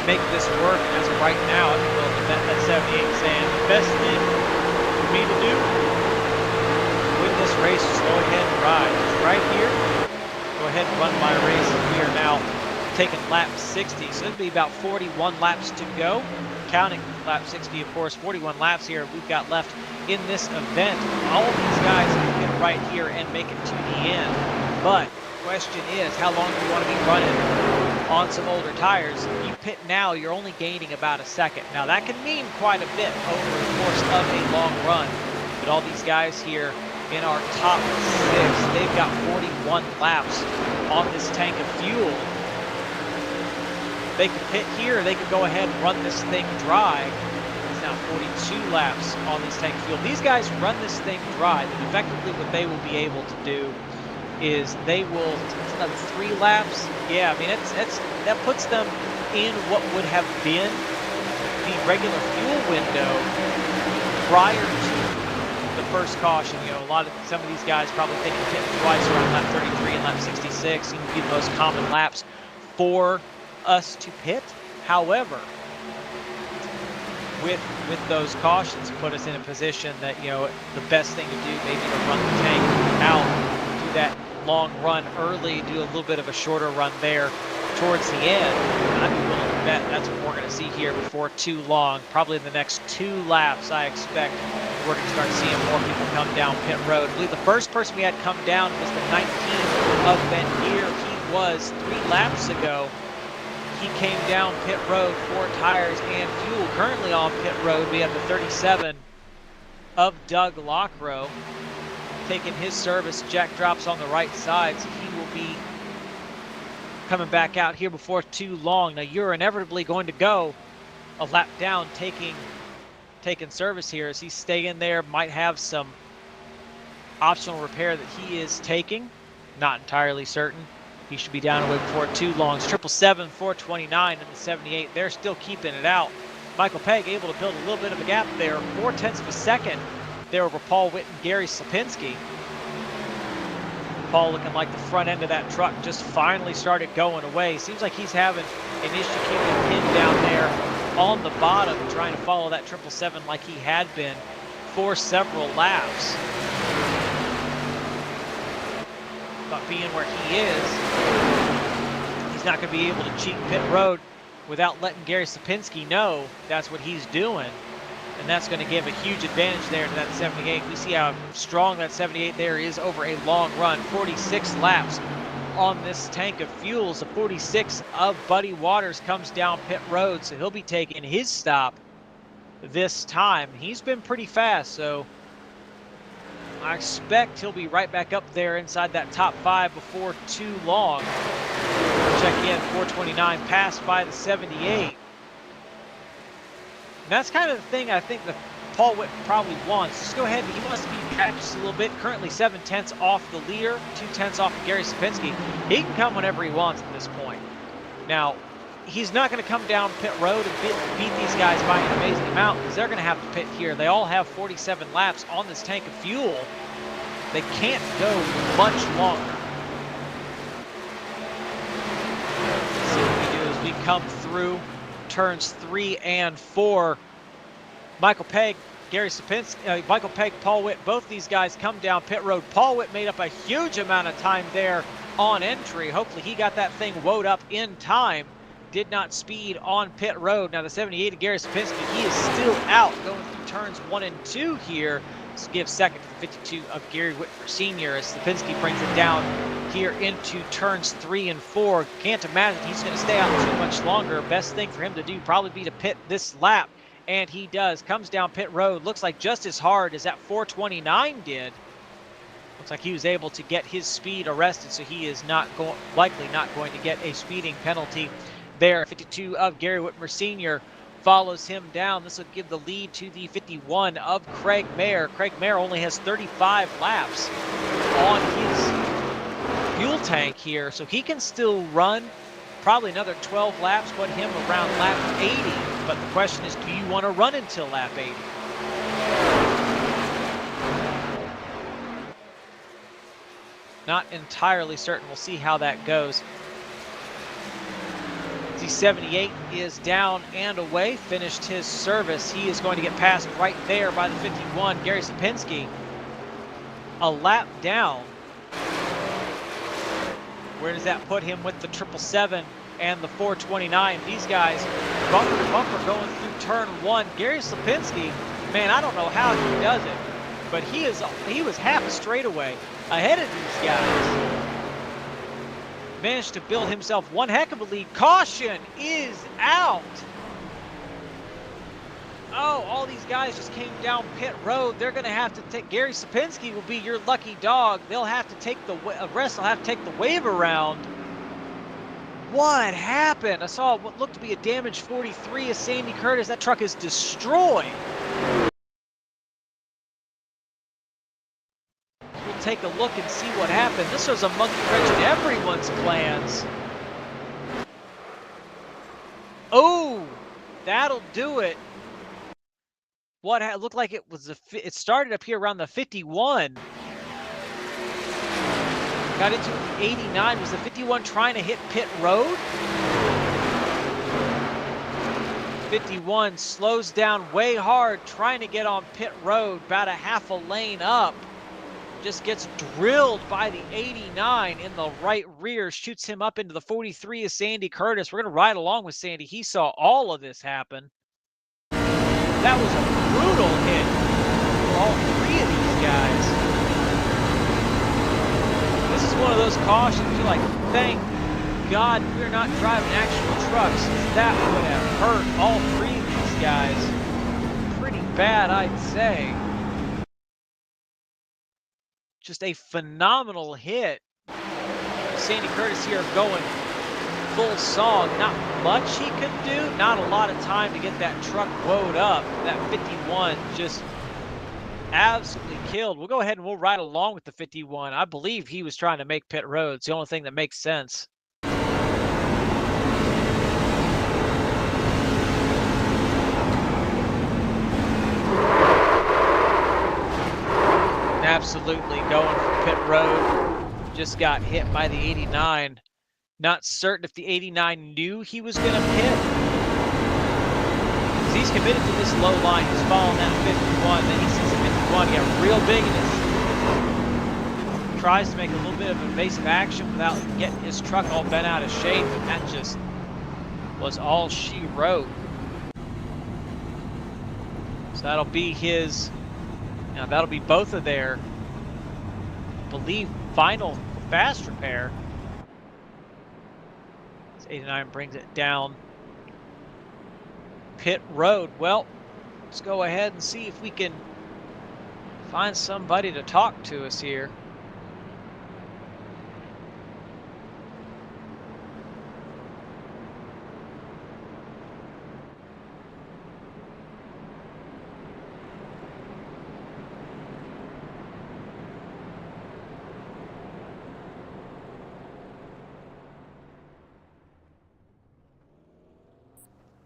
[SPEAKER 1] make this work. As of right now, I think we'll bet that 78 saying the best thing for me to do win this race is go ahead and ride. Just right here, go ahead and run my race. We are now taking lap 60, so it'll be about 41 laps to go. Counting lap 60, of course, 41 laps here we've got left in this event. All of these guys can get right here and make it to the end. But the question is, how long do you want to be running on some older tires? If you pit now, you're only gaining about a second. Now that can mean quite a bit over the course of a long run. But all these guys here in our top 6, they've got 41 laps on this tank of fuel. They could pit here, they could go ahead and run this thing dry. It's now 42 laps on this tank of fuel. These guys run this thing dry, and effectively what they will be able to do is they will, it's another 3 laps. Yeah, I mean, that puts them in what would have been the regular fuel window prior to the first caution. You know, some of these guys probably thinking pitting twice around lap 33 and lap 66 seem to be the most common laps for us to pit. However, with those cautions, put us in a position that, you know, the best thing to do maybe to run the tank out, do that long run early, do a little bit of a shorter run there towards the end. I'd be willing to bet that's what we're going to see here before too long. Probably in the next 2 laps, I expect we're going to start seeing more people come down pit road. I believe the first person we had come down was the 19 of Ben Gear. He was 3 laps ago. He came down pit road, 4 tires and fuel. Currently on pit road, we have the 37 of Doug Lockrow taking his service. Jack drops on the right side, so he will be coming back out here before too long. Now you're inevitably going to go a lap down taking service here as he stay in there, might have some optional repair that he is taking. Not entirely certain. He should be down away before too long. It's 777, 429, and the 78. They're still keeping it out. Michael Pegg able to build a little bit of a gap there. 0.4 of a second there over Paul Witt and Gary Slapinski. Paul looking like the front end of that truck just finally started going away. Seems like he's having an issue keeping pinned down there on the bottom, trying to follow that 777 like he had been for several laps. But being where he is, he's not going to be able to cheat pit road without letting Gary Slapinski know that's what he's doing. And that's going to give a huge advantage there to that 78. We see how strong that 78 there is over a long run. 46 laps on this tank of fuels. The 46 of Buddy Waters comes down pit road, so he'll be taking his stop this time. He's been pretty fast, so I expect he'll be right back up there inside that top 5 before too long. Check in, 429 passed by the 78. And that's kind of the thing I think that Paul Witt probably wants. Just go ahead, he wants to be practiced a little bit. Currently 7/10 off the leader, 2/10 off of Gary Slapinski. He can come whenever he wants at this point. Now, he's not going to come down pit road and beat these guys by an amazing amount because they're going to have to pit here. They all have 47 laps on this tank of fuel. They can't go much longer. Let's see what we do as we come through turns 3 and 4. Michael Pegg, Gary Slapinski, Michael Pegg, Paul Witt, both these guys come down pit road. Paul Witt made up a huge amount of time there on entry. Hopefully he got that thing woed up in time. Did not speed on pit road. Now the 78 of Gary Slapinski, he is still out going through turns 1 and 2 here. Let's give second to the 52 of Gary Whitmer Sr. as Slapinski brings it down here into turns 3 and 4. Can't imagine he's going to stay out too much longer. Best thing for him to do probably be to pit this lap, and he does. Comes down pit road. Looks like just as hard as that 429 did. Looks like he was able to get his speed arrested, so he is likely not going to get a speeding penalty there. 52 of Gary Whitmer Sr. follows him down. This will give the lead to the 51 of Craig Mayer. Craig Mayer only has 35 laps on his fuel tank here, so he can still run probably another 12 laps, put him around lap 80. But the question is, do you want to run until lap 80? Not entirely certain. We'll see how that goes. Z78 is down and away, finished his service. He is going to get passed right there by the 51, Gary Slapinski. A lap down. Where does that put him with the 777 and the 429? These guys, bumper to bumper going through turn 1. Gary Slapinski, man, I don't know how he does it, but he was half a straightaway ahead of these guys. Managed to build himself one heck of a lead. Caution is out. Oh, all these guys just came down pit road. They're going to have to take, Gary Slapinski will be your lucky dog. They'll have to take the rest will have to take the wave around. What happened? I saw what looked to be a damaged 43 of Sandy Curtis. That truck is destroyed. We'll take a look and see what happened. This was a monkey wrench in everyone's plans. Oh, that'll do it. what looked like it was it started up here around the 51. Got into the 89. Was the 51 trying to hit pit road? 51 slows down way hard, trying to get on pit road, about a half a lane up. Just gets drilled by the 89 in the right rear, shoots him up into the 43 of Sandy Curtis. We're going to ride along with Sandy. He saw all of this happen. That was a brutal hit for all three of these guys. This is one of those cautions you're like, thank God we're not driving actual trucks. That would have hurt all three of these guys pretty bad, I'd say. Just a phenomenal hit. Sandy Curtis here going full song. Not much he could do. Not a lot of time to get that truck woed up. That 51 just absolutely killed. We'll go ahead and we'll ride along with the 51. I believe he was trying to make pit road. It's the only thing that makes sense. Absolutely going for pit road. Just got hit by the 89. Not certain if the 89 knew he was going to pit. He's committed to this low line. He's following that 51. Then he sees a 51 get real big and tries to make a little bit of evasive action without getting his truck all bent out of shape. And that just was all she wrote. So that'll be his... Now that'll be both of their, I believe, final fast repair. 89 brings it down pit road. Well, let's go ahead and see if we can find somebody to talk to us here.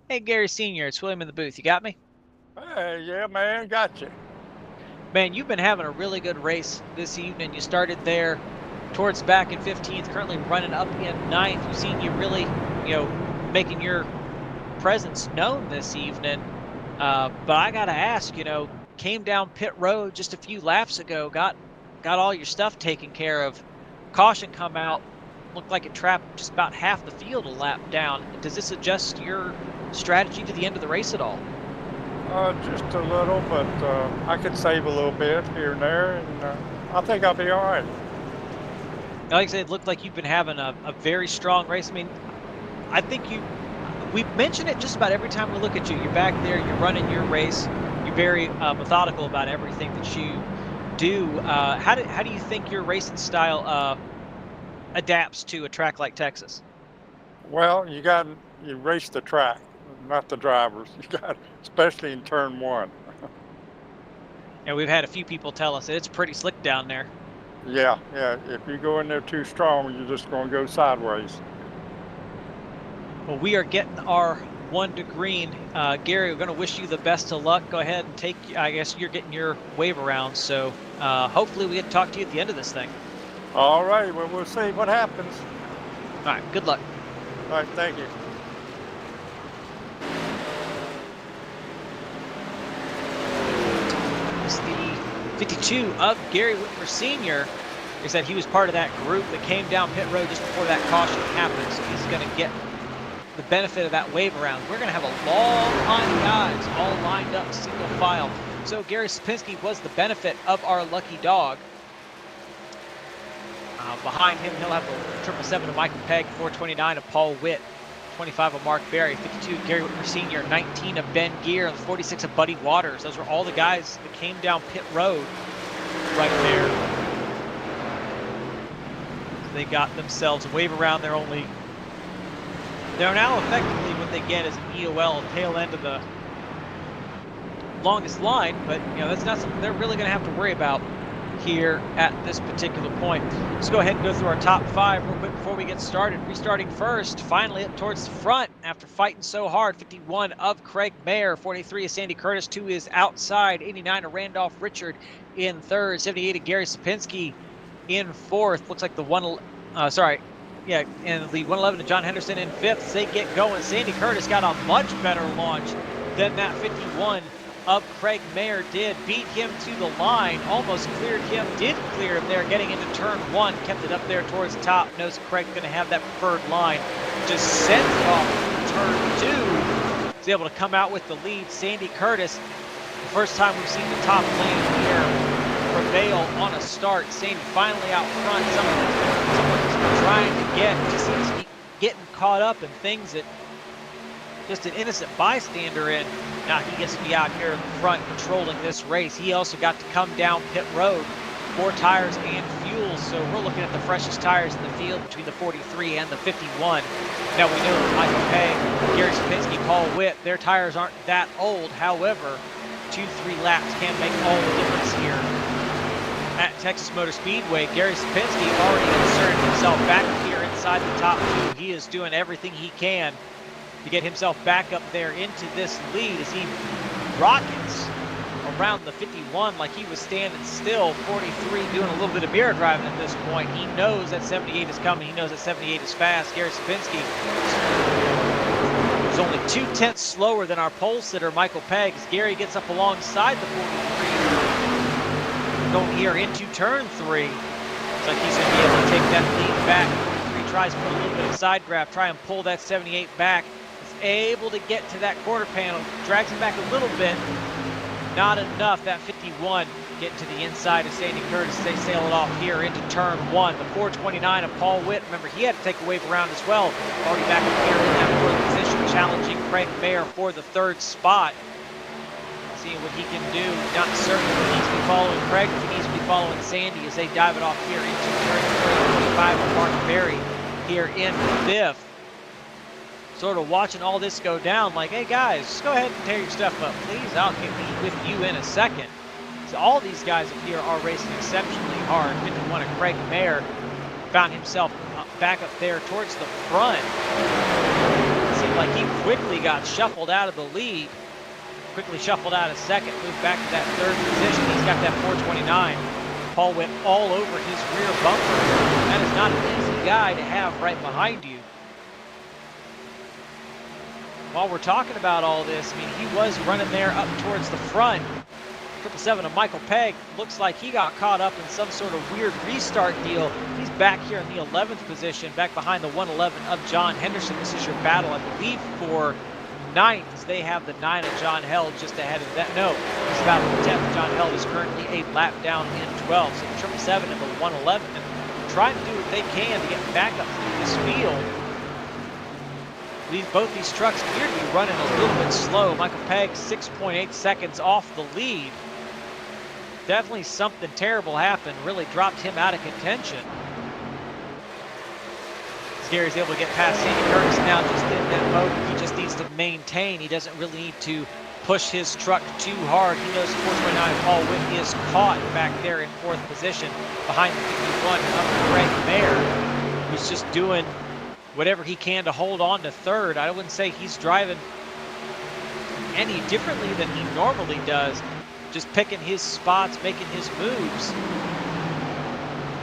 [SPEAKER 1] Hey, Gary Sr., it's William in the booth. You got me?
[SPEAKER 3] Hey, yeah, man, got you.
[SPEAKER 1] Man, you've been having a really good race this evening. You started there towards the back in 15th, currently running up in 9th. We've seen you really, making your presence known this evening. But I got to ask, came down pit road just a few laps ago, got all your stuff taken care of. Caution come out, looked like it trapped just about half the field a lap down. Does this adjust your strategy to the end of the race at all?
[SPEAKER 3] Just a little, but I could save a little bit here and there, and I think I'll be all right.
[SPEAKER 1] Like I said, it looked like you've been having a very strong race. I mean, I think we mention it just about every time we look at you. You're back there, you're running your race, you're very methodical about everything that you do. How do you think your racing style adapts to a track like Texas?
[SPEAKER 3] Well, you race the track, not the drivers. You got, especially in turn 1.
[SPEAKER 1] And we've had a few people tell us that it's pretty slick down there.
[SPEAKER 3] Yeah. If you go in there too strong, you're just going to go sideways.
[SPEAKER 1] Well, we are getting our 1 to green. Gary, we're going to wish you the best of luck. Go ahead and take, I guess you're getting your wave around. So hopefully we get to talk to you at the end of this thing.
[SPEAKER 3] All right, well, we'll see what happens.
[SPEAKER 1] All right, good luck.
[SPEAKER 3] All right, thank you.
[SPEAKER 1] It's the 52 of Gary Whitmer Sr. is that he was part of that group that came down pit road just before that caution happened. So he's going to get the benefit of that wave around. We're going to have a long line of guys all lined up, single file. So Gary Sapinski was the benefit of our lucky dog. Behind him, he'll have the 777 of Michael Pegg, 429 of Paul Witt, 25 of Mark Berry, 52 of Gary Whitmer Sr., 19 of Ben Gear, and 46 of Buddy Waters. Those were all the guys that came down pit road right there. So they got themselves a wave around. They're now effectively what they get is an EOL, tail end of the longest line, but that's not something they're really going to have to worry about here at this particular point. Let's go ahead and go through our top 5 real quick before we get started. Restarting first, finally up towards the front after fighting so hard. 51 of Craig Mayer, 43 of Sandy Curtis to his outside, 89 of Randolph Richard in third, 78 of Gary Sapinski in fourth. Looks like the and the 111 of John Henderson in fifth as they get going. Sandy Curtis got a much better launch than that 51 of Craig Mayer did. Beat him to the line, almost cleared him, did clear him there getting into turn 1, kept it up there towards the top. Knows Craig's going to have that preferred line. Just sends it off turn 2. He's able to come out with the lead. Sandy Curtis, the first time we've seen the top lane here prevail on a start. Sandy finally out front. Someone's trying to just seems to be getting caught up in things that just an innocent bystander in. Now he gets to be out here in the front controlling this race. He also got to come down pit road, 4 tires and fuel. So we're looking at the freshest tires in the field between the 43 and the 51. Now we know that Michael Pegg, Gary Sapinski, Paul Witt, their tires aren't that old. However, 2-3 laps can make all the difference here. At Texas Motor Speedway, Gary Sapinski already inserted himself back here inside the top 2. He is doing everything he can to get himself back up there into this lead as he rockets around the 51 like he was standing still. 43 doing a little bit of mirror driving at this point. He knows that 78 is coming. He knows that 78 is fast. Gary Sapinski is only 2/10 slower than our pole sitter, Michael Pegg, as Gary gets up alongside the 43. Going here into turn 3. Looks like he's going to be able to take that lead back. 43 tries to put a little bit of side grab, try and pull that 78 back. Is able to get to that quarter panel, drags him back a little bit. Not enough. That 51 getting to the inside of Sandy Curtis. They sail it off here into turn 1. The 429 of Paul Witt. Remember, he had to take a wave around as well. Already back up here in that 4th position, challenging Craig Mayer for the 3rd spot. Seeing what he can do. Not certain if he needs to be following Craig, if he needs to be following Sandy as they dive it off here into turn 25 of Mark Berry here in 5th. Sort of watching all this go down like, hey guys, just go ahead and tear your stuff up, please. I'll get with you in a second. So all these guys up here are racing exceptionally hard. 51 of Craig Mayer found himself back up there towards the front. It seemed like he quickly got shuffled out of the lead. Quickly shuffled out of 2nd, moved back to that 3rd position. He's got that 429. Paul went all over his rear bumper. That is not an easy guy to have right behind you. While we're talking about all this, I mean, he was running there up towards the front. 777 of Michael Pegg looks like he got caught up in some sort of weird restart deal. He's back here in the 11th position, back behind the 111 of John Henderson. This is your battle, I believe, for 9th, as they have the 9 of John Held just ahead of that. No, it's about the 10th. John Held is currently a lap down in 12th. So the 777 and the 111 trying to do what they can to get back up through this field. Both these trucks appear to be running a little bit slow. Michael Pegg 6.8 seconds off the lead. Definitely something terrible happened. Really dropped him out of contention. Gary's able to get past Sandy Curtis now, just in that mode. He just needs to maintain. He doesn't really need to push his truck too hard. He knows 429 Paul Witt is caught back there in 4th position behind the 51 of Craig Mayer, who's just doing whatever he can to hold on to 3rd. I wouldn't say he's driving any differently than he normally does. Just picking his spots, making his moves.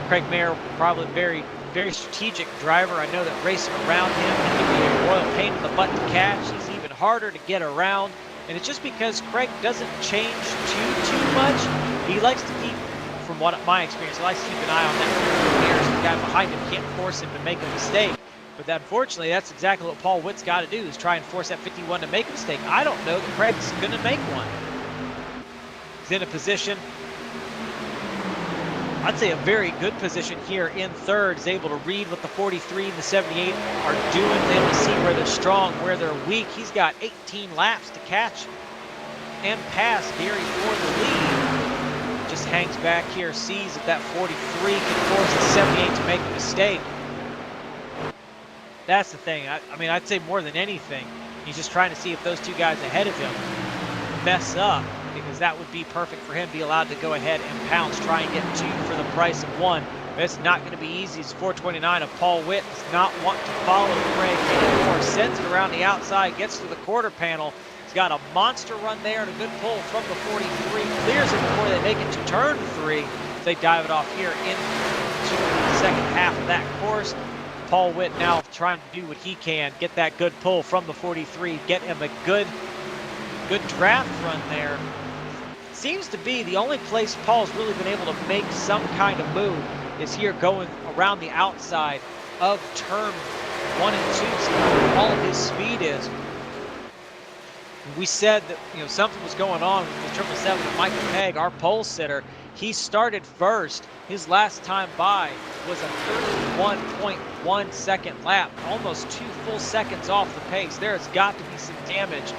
[SPEAKER 1] Craig Mayer, probably very strategic driver. I know that racing around him can be a royal pain in the butt to catch. He's even harder to get around. And it's just because Craig doesn't change too much. He likes to keep, from what my experience, he likes to keep an eye on that rear so the guy behind him can't force him to make a mistake. But unfortunately, that's exactly what Paul Witt's got to do, is try and force that 51 to make a mistake. I don't know that Craig's going to make one. He's in a position, I'd say a very good position here in 3rd. Is able to read what the 43 and the 78 are doing. He's able to see where they're strong, where they're weak. He's got 18 laps to catch and pass Gary for the lead. Just hangs back here, sees if that 43 can force the 78 to make a mistake. That's the thing. I mean, I'd say more than anything, he's just trying to see if those 2 guys ahead of him mess up, because that would be perfect for him to be allowed to go ahead and pounce, try and get 2 for the price of 1. But it's not going to be easy. It's 429 of Paul Witt does not want to follow Craig anymore. Sends it around the outside, gets to the quarter panel. He's got a monster run there and a good pull from the 43. Clears it before they make it to turn 3. They dive it off here into the second half of that course. Paul Witt now trying to do what he can, get that good pull from the 43, get him a good draft run there. Seems to be the only place Paul's really been able to make some kind of move is here going around the outside of turn 1 and 2. See where all of his speed is. We said that something was going on with the 777 of Michael Pegg, our pole sitter. He started first. His last time by was a 31.1 second lap, almost 2 full seconds off the pace. There has got to be some damage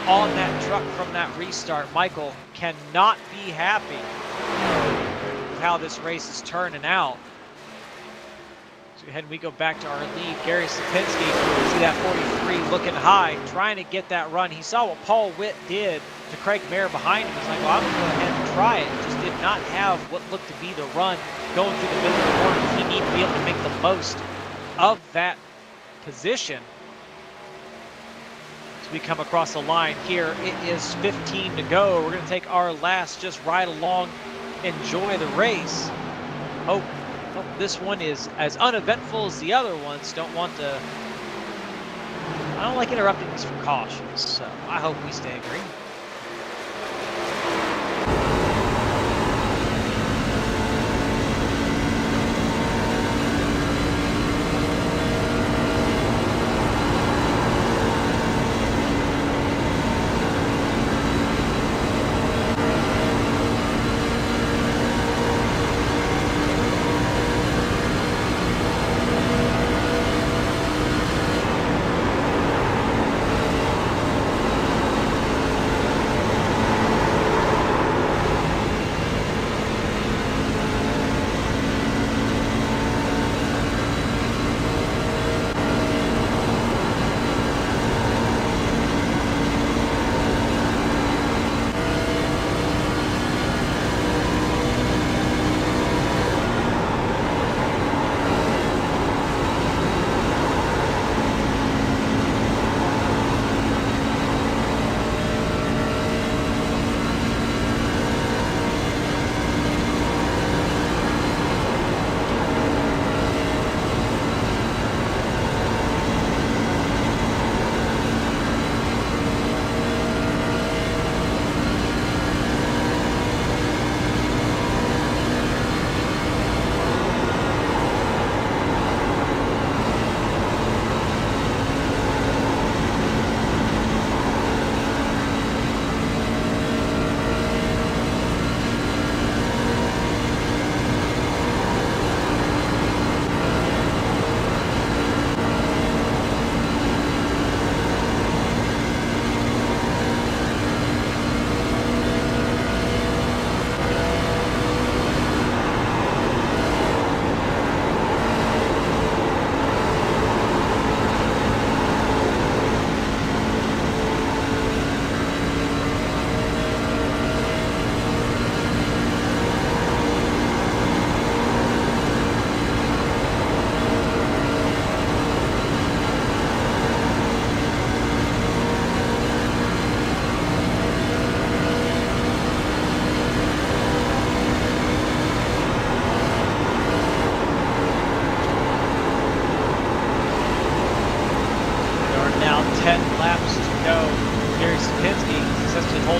[SPEAKER 1] on that truck from that restart. Michael cannot be happy with how this race is turning out. So go ahead and we go back to our lead. Gary Sapinski, see that 43 looking high, trying to get that run. He saw what Paul Witt did to Craig Mayer behind him. He's like, well, I'm going to go ahead and try it. Just did not have what looked to be the run going through the middle of the corner. He needed to be able to make the most of that position. As we come across the line here, it is 15 to go. We're going to take our last just ride along, enjoy the race. Hope this one is as uneventful as the other ones. I don't like interrupting these for cautions, so I hope we stay green.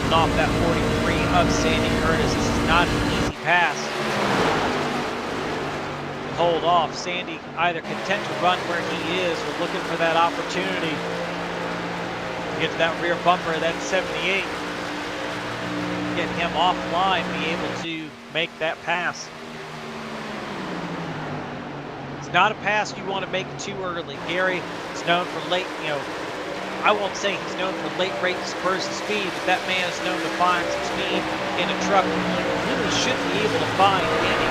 [SPEAKER 1] Off that 43 of Sandy Curtis. This is not an easy pass to hold off. Sandy either content to run where he is or looking for that opportunity to get to that rear bumper of that 78. Get him offline, be able to make that pass. It's not a pass you want to make too early. Gary is known for late, I won't say he's known for late race bursts of speed, but that man is known to find some speed in a truck that he really should be able to find any.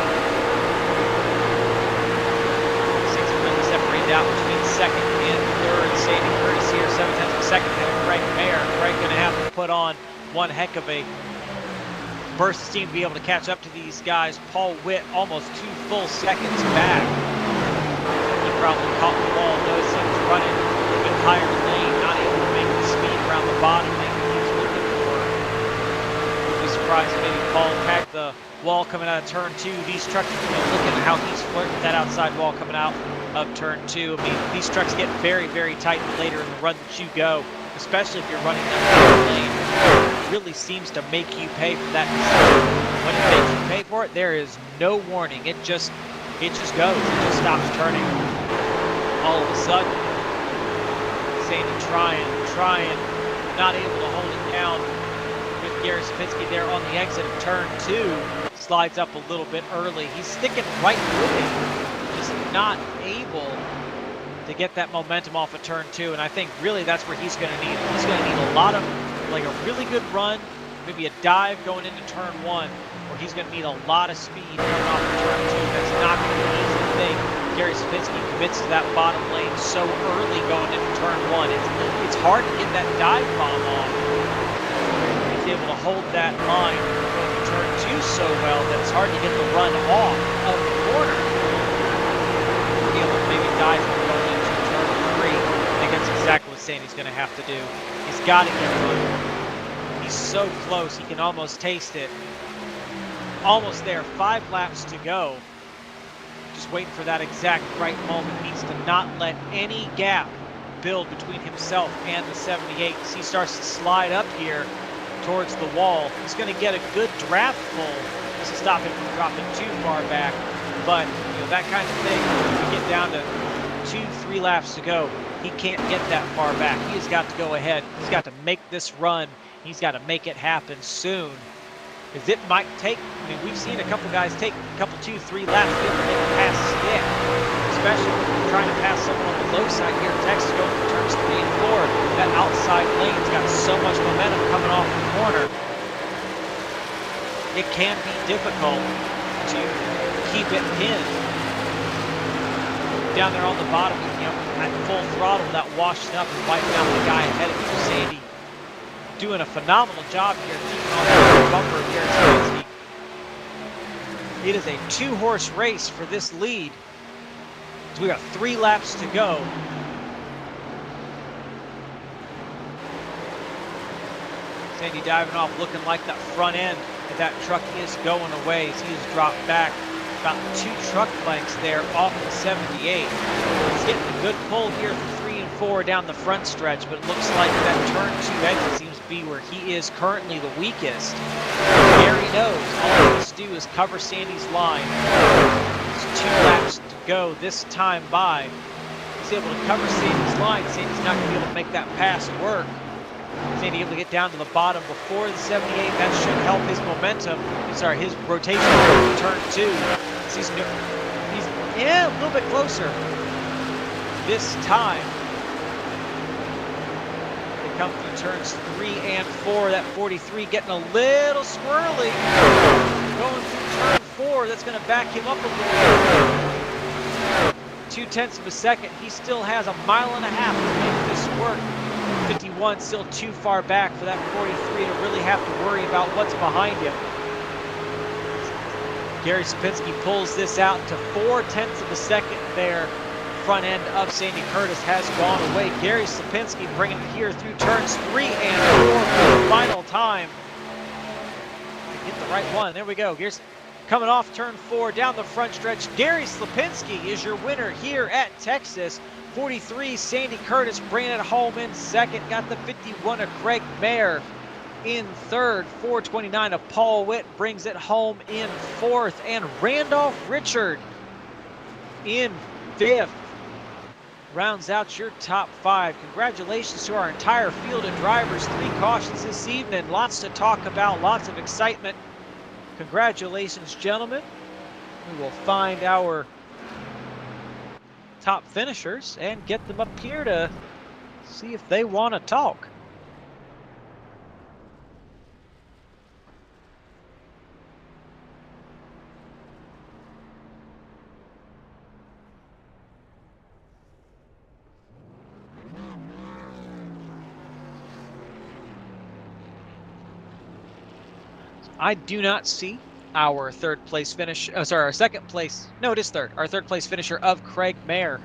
[SPEAKER 1] Things are really separated out between second and third. Sandy Curtis here, 0.7 of a second ahead of Craig Mayer. Craig going to have to put on one heck of a burst of steam to be able to catch up to these guys. Paul Witt almost 2 full seconds back. He probably caught the wall, noticed he was running a little bit higher lane, not able to make the speed around the bottom that he was looking for. Wouldn't be surprised if maybe Paul tagged the wall coming out of turn 2. These trucks, looking at how he's flirting with that outside wall coming out of turn 2. I mean, these trucks get very, very tight later in the run that you go, especially if you're running that lane. It really seems to make you pay for that decision. When it makes you pay for it, there is no warning. It just goes. It just stops turning. All of a sudden, Sandy trying, not able to hold it down with Gary Sapinski there on the exit of turn 2. Slides up a little bit early. He's sticking right with it, just not able to get that momentum off of turn 2. And I think really that's where he's going to need it. He's going to need a lot of, like a really good run, maybe a dive going into turn 1, where he's going to need a lot of speed coming off of turn 2. That's not going to be an easy thing. Gary Sapinski commits to that bottom lane so early going into turn 1. It's hard to get that dive bomb off. He's able to hold that line going to turn 2 so well that it's hard to get the run off of the corner. Be able to maybe dive going into turn 3. I think that's exactly what Sandy's going to have to do. He's got to get running. He's so close, he can almost taste it. Almost there, 5 laps to go. Just waiting for that exact right moment. Needs to not let any gap build between himself and the 78. As he starts to slide up here towards the wall, he's going to get a good draft pull just to stop him from dropping too far back. But you know, that kind of thing, when we get down to 2-3 laps to go, he can't get that far back. He has got to go ahead. He's got to make this run. He's got to make it happen soon. Because it might take, I mean, we've seen a couple guys take a couple, 2-3 laps to be able to make it past stick. Especially when you're trying to pass someone on the low side here in Texas going from turns 3 and 4. That outside lane's got so much momentum coming off the corner. It can be difficult to keep it pinned. Down there on the bottom, you know, at full throttle, that washing up and wiping out the guy ahead of you, Sandy. Doing a phenomenal job here, keeping on that bumper of Gary Sapinski. It is a 2-horse race for this lead. So we got 3 laps to go. Sandy diving off, looking like that front end of that truck is going away as he has dropped back about 2 truck lengths there off the 78. He's getting a good pull here from 3 and 4 down the front stretch, but it looks like that turn 2 exit seems to be where he is currently the weakest. Gary knows all he has to do is cover Sandy's line. There's 2 laps to go this time by. He's able to cover Sandy's line. Sandy's not going to be able to make that pass work. Sandy able to get down to the bottom before the 78. That should help his momentum. Sorry, his rotation to turn 2. He's a little bit closer this time. They come through turns 3 and 4. That 43 getting a little squirrely. Going through turn 4. That's going to back him up a little bit. 0.2 of a second. He still has 1.5 miles to make this work. 51 still too far back for that 43 to really have to worry about what's behind him. Gary Sapinski pulls this out to 0.4 of a second there. Front end of Sandy Curtis has gone away. Gary Sapinski bringing it here through turns 3 and 4 for the final time. Get the right one. There we go. Here's coming off turn 4 down the front stretch. Gary Sapinski is your winner here at Texas. 43, Sandy Curtis bringing it home in second. Got the 51 of Craig Mayer in third. 429 of Paul Witt brings it home in fourth. And Randolph Richard in fifth. Rounds out your top 5. Congratulations to our entire field of drivers. 3 cautions this evening. Lots to talk about, lots of excitement. Congratulations, gentlemen. We will find our top finishers and get them up here to see if they want to talk. I do not see our third place finish. Oh, sorry, our second place. No, it is third. Our third place finisher of Craig Mayer.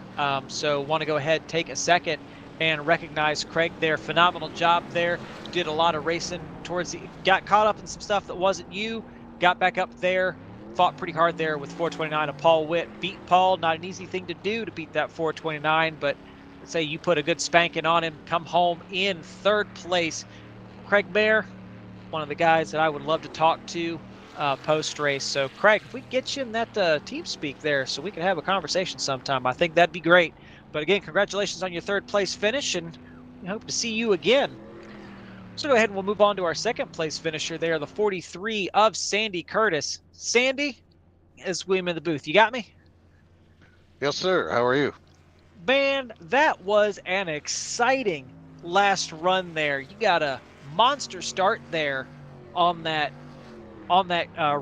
[SPEAKER 1] So want to go ahead, take a second, and recognize Craig there. Phenomenal job there. Did a lot of racing towards the. Got caught up in some stuff that wasn't you. Got back up there. Fought pretty hard there with 429 of Paul Witt. Beat Paul. Not an easy thing to do to beat that 429, but let's say you put a good spanking on him. Come home in third place. Craig Mayer, one of the guys that I would love to talk to post-race. So, Craig, if we get you in that team speak there so we can have a conversation sometime, I think that'd be great. But again, congratulations on your third place finish, and we hope to see you again. So go ahead and we'll move on to our second place finisher there, the 43 of Sandy Curtis. Sandy, is William in the booth. You got me?
[SPEAKER 4] Yes, sir. How are you?
[SPEAKER 1] Man, that was an exciting last run there. You got a monster start there on that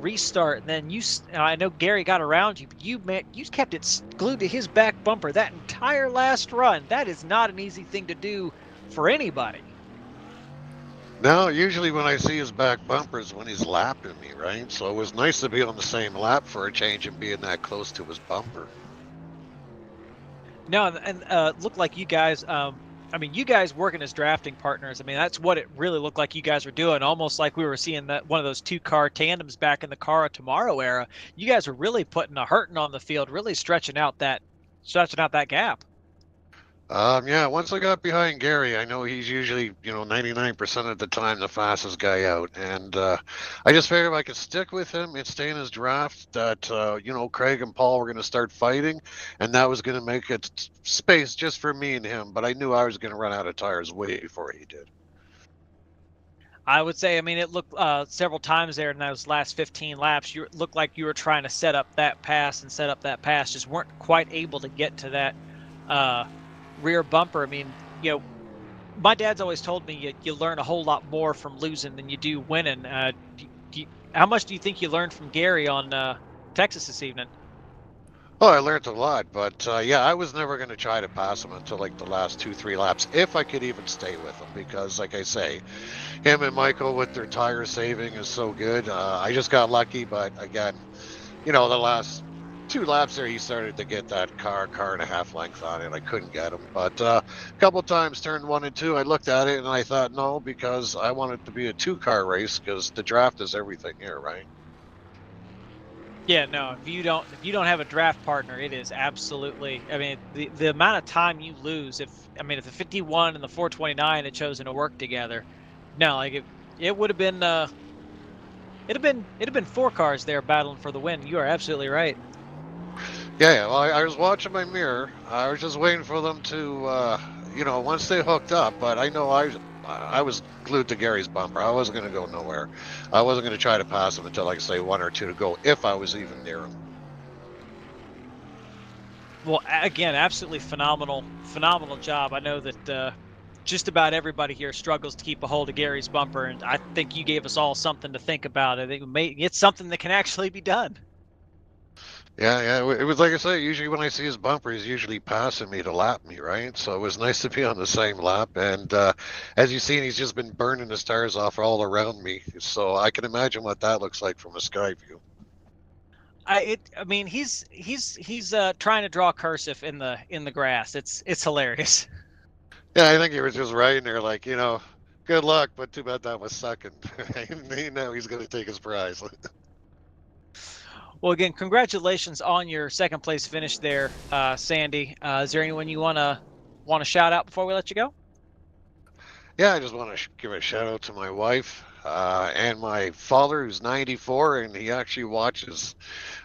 [SPEAKER 1] restart, and then I know Gary got around you, but you kept it glued to his back bumper that entire last run. That is not an easy thing to do for anybody.
[SPEAKER 4] No, usually when I see his back bumpers when he's lapping me, right? So it was nice to be on the same lap for a change and being that close to his bumper.
[SPEAKER 1] No, and looked like you guys. You guys working as drafting partners. I mean, that's what it really looked like you guys were doing. Almost like we were seeing that one of those 2-car tandems back in the Car of Tomorrow era. You guys were really putting a hurting on the field, really stretching out that gap.
[SPEAKER 4] Yeah, once I got behind Gary, I know he's usually, 99% of the time the fastest guy out. And I just figured if I could stick with him and stay in his draft that, Craig and Paul were going to start fighting. And that was going to make it space just for me and him. But I knew I was going to run out of tires way before he did.
[SPEAKER 1] I would say, it looked several times there in those last 15 laps, you looked like you were trying to set up that pass, just weren't quite able to get to that rear bumper. My dad's always told me you learn a whole lot more from losing than you do winning. How much do you think you learned from Gary on Texas this evening?
[SPEAKER 4] Oh, I learned a lot, but I was never going to try to pass him until like the last 2-3 laps, if I could even stay with him, because like I say, him and Michael with their tire saving is so good. I just got lucky, but again, the last 2 laps there, he started to get that car and a half length on it. I couldn't get him, but a couple times, turn 1 and 2, I looked at it and I thought, no, because I want it to be a 2-car race, because the draft is everything here, right?
[SPEAKER 1] Yeah, no. If you don't have a draft partner, it is absolutely. The amount of time you lose if the 51 and the 429 had chosen to work together, no, like it would have been. It'd have been 4 cars there battling for the win. You are absolutely right.
[SPEAKER 4] Yeah. Well, I was watching my mirror. I was just waiting for them to, once they hooked up. But I know I was glued to Gary's bumper. I wasn't going to go nowhere. I wasn't going to try to pass him until, like I say, 1 or 2 to go, if I was even near him.
[SPEAKER 1] Well, again, absolutely phenomenal job. I know that just about everybody here struggles to keep a hold of Gary's bumper, and I think you gave us all something to think about. I think it's something that can actually be done.
[SPEAKER 4] Yeah. It was like I say, usually when I see his bumper, he's usually passing me to lap me, right? So it was nice to be on the same lap. And as you've seen, he's just been burning his tires off all around me. So I can imagine what that looks like from a sky view.
[SPEAKER 1] He's trying to draw cursive in the grass. It's hilarious.
[SPEAKER 4] Yeah, I think he was just riding there like, good luck, but too bad that was second. He know he's going to take his prize.
[SPEAKER 1] Well, again, congratulations on your second place finish there, Sandy. Is there anyone you want to shout out before we let you go?
[SPEAKER 4] Yeah, I just want to give a shout out to my wife and my father, who's 94, and he actually watches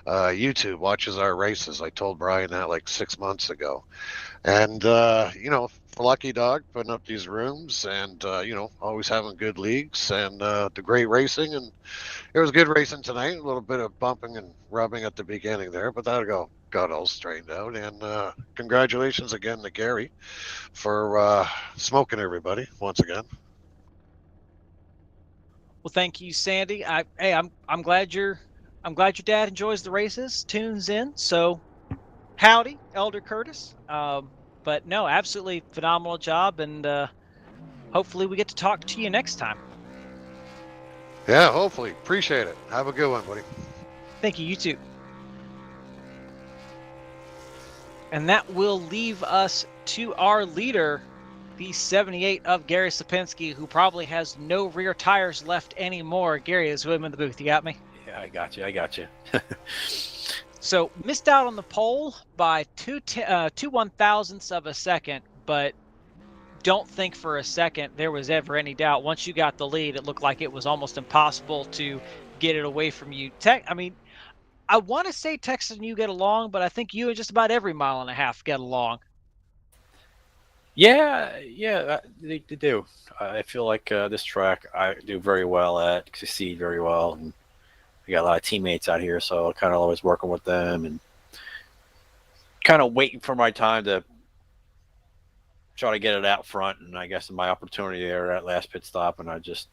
[SPEAKER 4] YouTube, watches our races. I told Brian that like 6 months ago. And, Lucky Dog putting up these rooms and, always having good leagues and the great racing. And it was good racing tonight. A little bit of bumping and rubbing at the beginning there, but that got all straightened out. And congratulations again to Gary for smoking everybody once again.
[SPEAKER 1] Well, thank you, Sandy. I'm glad your dad enjoys the races, tunes in. So, howdy, Elder Curtis. But no, absolutely phenomenal job, and hopefully we get to talk to you next time.
[SPEAKER 4] Yeah, hopefully. Appreciate it. Have a good one, buddy.
[SPEAKER 1] Thank you. You too. And that will leave us to our leader, the 78 of Gary Sapinski, who probably has no rear tires left anymore. Gary, is him in the booth. You got me?
[SPEAKER 5] Yeah, I got you.
[SPEAKER 1] So missed out on the pole by two 1,000ths of a second, but don't think for a second there was ever any doubt. Once you got the lead, it looked like it was almost impossible to get it away from you. I want to say Texas and you get along, but I think you and just about every mile and a half get along.
[SPEAKER 5] Yeah, they do. I feel like this track I do very well at, succeed very well, and I got a lot of teammates out here, so I kind of always working with them and kind of waiting for my time to try to get it out front. And I guess my opportunity there at last pit stop, and I just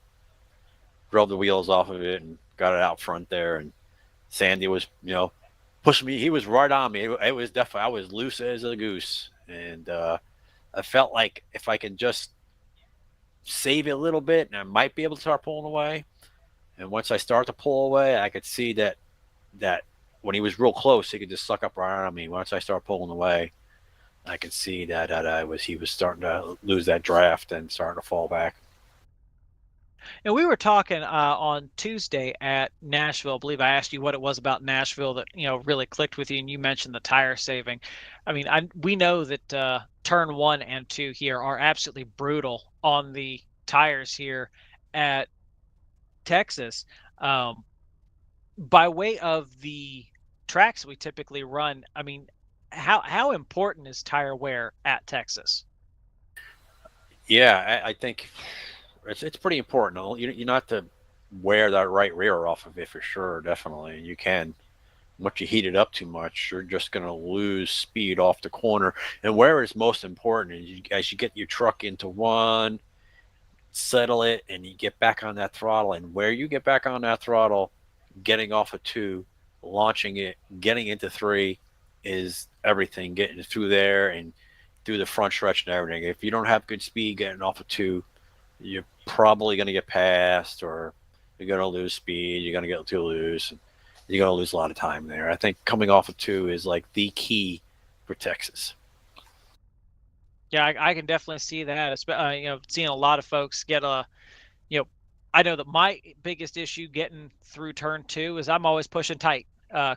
[SPEAKER 5] drove the wheels off of it and got it out front there. And Sandy was, pushing me. He was right on me. It was definitely, I was loose as a goose. And I felt like if I can just save it a little bit, and I might be able to start pulling away. And once I start to pull away, I could see that when he was real close, he could just suck up right on me. Once I start pulling away, I could see that he was starting to lose that draft and starting to fall back.
[SPEAKER 1] And we were talking on Tuesday at Nashville. I believe I asked you what it was about Nashville that really clicked with you, and you mentioned the tire saving. I mean, we know that turn 1 and 2 here are absolutely brutal on the tires here at Texas. By way of the tracks we typically run, I mean, how important is tire wear at Texas?
[SPEAKER 5] Yeah, I think it's pretty important. You not to wear that right rear off of it for sure. Definitely, you can. Once you heat it up too much, you're just going to lose speed off the corner. And where is most important is as you get your truck into one, settle it, and you get back on that throttle. And where you get back on that throttle, getting off of 2, launching it, getting into 3 is everything. Getting through there and through the front stretch and everything. If you don't have good speed getting off of 2, you're probably going to get passed, or you're going to lose speed. You're going to get too loose. And you're going to lose a lot of time there. I think coming off of 2 is like the key for Texas.
[SPEAKER 1] Yeah, I can definitely see that. Seeing a lot of folks get I know that my biggest issue getting through turn 2 is I'm always pushing tight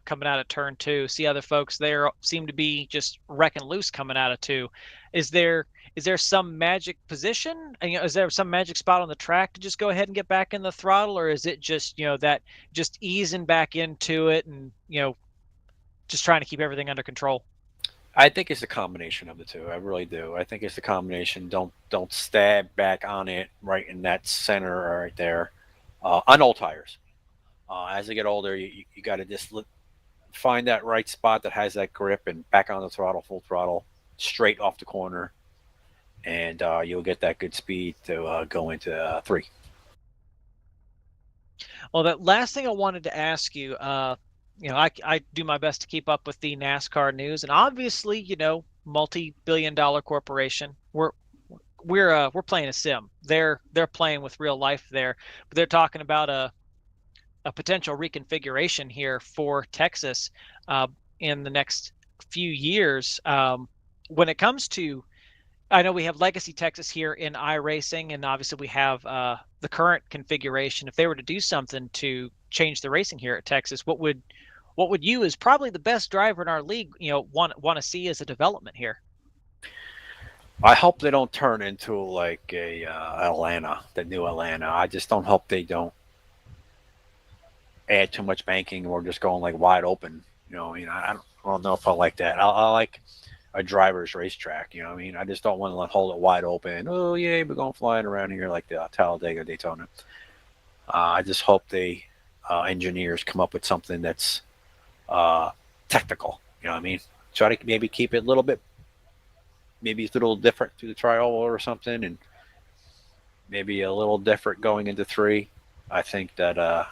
[SPEAKER 1] coming out of turn 2. See other folks there seem to be just wrecking loose coming out of 2. Is there some magic position? Is there some magic spot on the track to just go ahead and get back in the throttle, or is it just that just easing back into it and just trying to keep everything under control?
[SPEAKER 5] I think it's a combination of the two. I really do. I think it's the combination. Don't stab back on it right in that center right there on old tires. As they get older, you got to just find that right spot that has that grip and back on the throttle, full throttle, straight off the corner, and you'll get that good speed to go into 3.
[SPEAKER 1] Well, that last thing I wanted to ask you, I do my best to keep up with the NASCAR news, and obviously, multi-billion-dollar corporation. We're playing a sim. They're playing with real life there, but they're talking about a potential reconfiguration here for Texas in the next few years. When it comes to, I know we have Legacy Texas here in iRacing, and obviously we have the current configuration. If they were to do something to change the racing here at Texas, what would you, as probably the best driver in our league, want to see as a development here?
[SPEAKER 5] I hope they don't turn into like a Atlanta, the new Atlanta. I just don't hope they don't add too much banking or just going like wide open. I don't know if I like that. I like a driver's racetrack. I just don't want to hold it wide open. Oh yeah, we're going flying around here like the Talladega, Daytona. I just hope they engineers come up with something that's technical. Try to maybe keep it a little bit, maybe it's a little different through the trial or something, and maybe a little different going into 3. I think that'd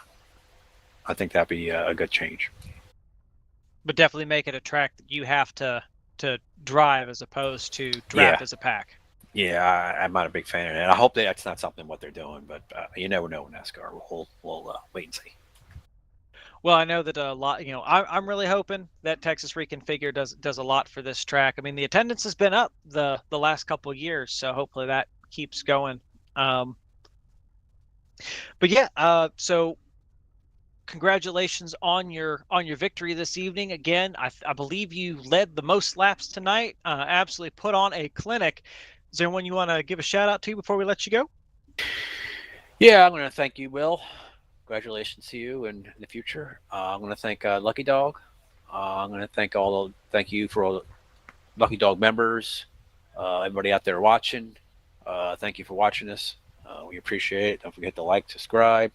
[SPEAKER 5] be a good change.
[SPEAKER 1] But definitely make it a track that you have to drive as opposed to draft as a pack.
[SPEAKER 5] Yeah, I'm not a big fan of it. I hope that's not something what they're doing, but you never know in NASCAR. We'll wait and see.
[SPEAKER 1] Well, I know that a lot. I'm really hoping that Texas Reconfigure does a lot for this track. I mean, the attendance has been up the last couple of years, so hopefully that keeps going. But yeah, so congratulations on your victory this evening. Again, I believe you led the most laps tonight. Absolutely put on a clinic. Is there anyone you want to give a shout out to before we let you go?
[SPEAKER 5] Yeah, I'm going to thank you, Will. Congratulations to you in the future. I'm going to thank Lucky Dog. I'm going to thank you for all the Lucky Dog members, everybody out there watching. Thank you for watching this. We appreciate it. Don't forget to like, subscribe.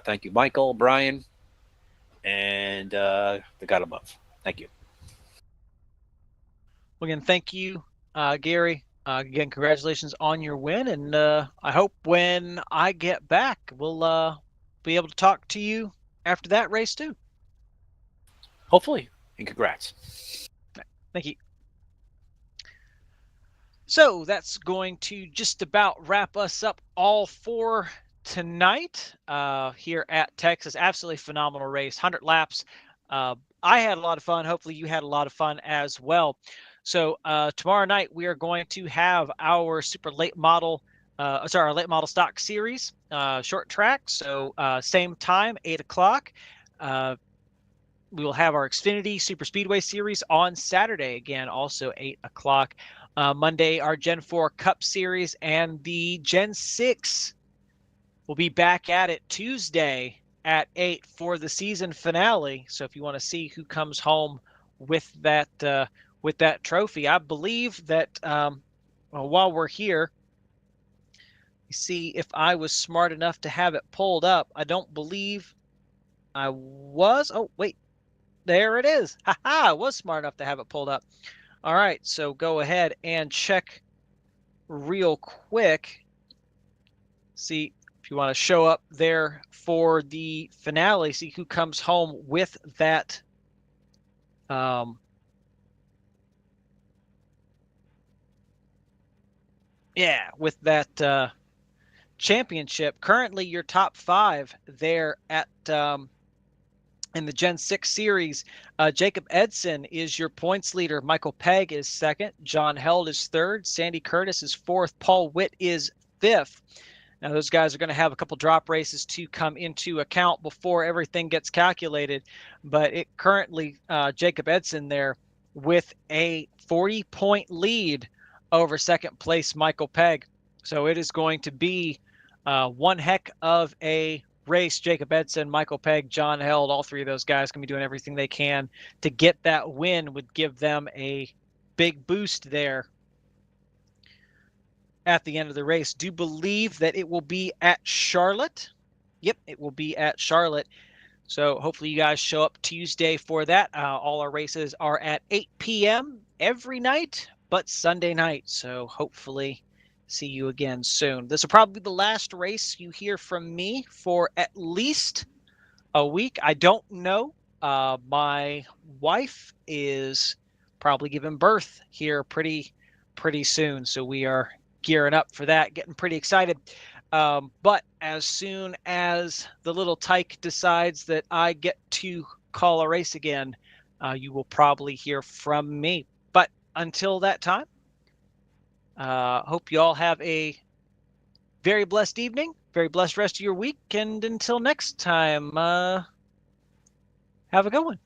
[SPEAKER 5] Thank you, Michael, Brian, and the God above. Thank you.
[SPEAKER 1] Well, again, thank you, Gary. Again, congratulations on your win, and I hope when I get back, we'll be able to talk to you after that race too.
[SPEAKER 5] Hopefully, and congrats.
[SPEAKER 1] Thank you. So that's going to just about wrap us up all for tonight here at Texas. Absolutely phenomenal race, 100 laps. I had a lot of fun. Hopefully you had a lot of fun as well. So tomorrow night we are going to have our super late model, our late model stock series, short track. So same time, 8 o'clock. We will have our Xfinity Super Speedway Series on Saturday, again, also 8 o'clock. Monday, our Gen 4 Cup Series, and the Gen 6 will be back at it Tuesday at 8 for the season finale. So if you want to see who comes home with that trophy, I believe that while we're here, see if I was smart enough to have it pulled up. I don't believe I was. Oh, wait. There it is. Haha, I was smart enough to have it pulled up. All right, so go ahead and check real quick. See if you want to show up there for the finale, see who comes home with that with that championship. Currently your top 5 there at in the Gen 6 series. Jacob Edson is your points leader. Michael Pegg is second. John Held is third. Sandy Curtis is fourth. Paul Witt is fifth. Now, those guys are going to have a couple drop races to come into account before everything gets calculated. But it currently, Jacob Edson there with a 40-point lead over second place Michael Pegg. So it is going to be one heck of a race. Jacob Edson, Michael Pegg, John Held, all three of those guys can be doing everything they can to get that win. Would give them a big boost there at the end of the race. Do believe that it will be at Charlotte. Yep, it will be at Charlotte. So hopefully you guys show up Tuesday for that. All our races are at 8 p.m. every night, but Sunday night. So hopefully see you again soon. This will probably be the last race you hear from me for at least a week. I don't know. My wife is probably giving birth here pretty soon. So we are gearing up for that, getting pretty excited. But as soon as the little tyke decides that I get to call a race again, you will probably hear from me. But until that time, hope you all have a very blessed evening, very blessed rest of your week. And until next time, have a good one.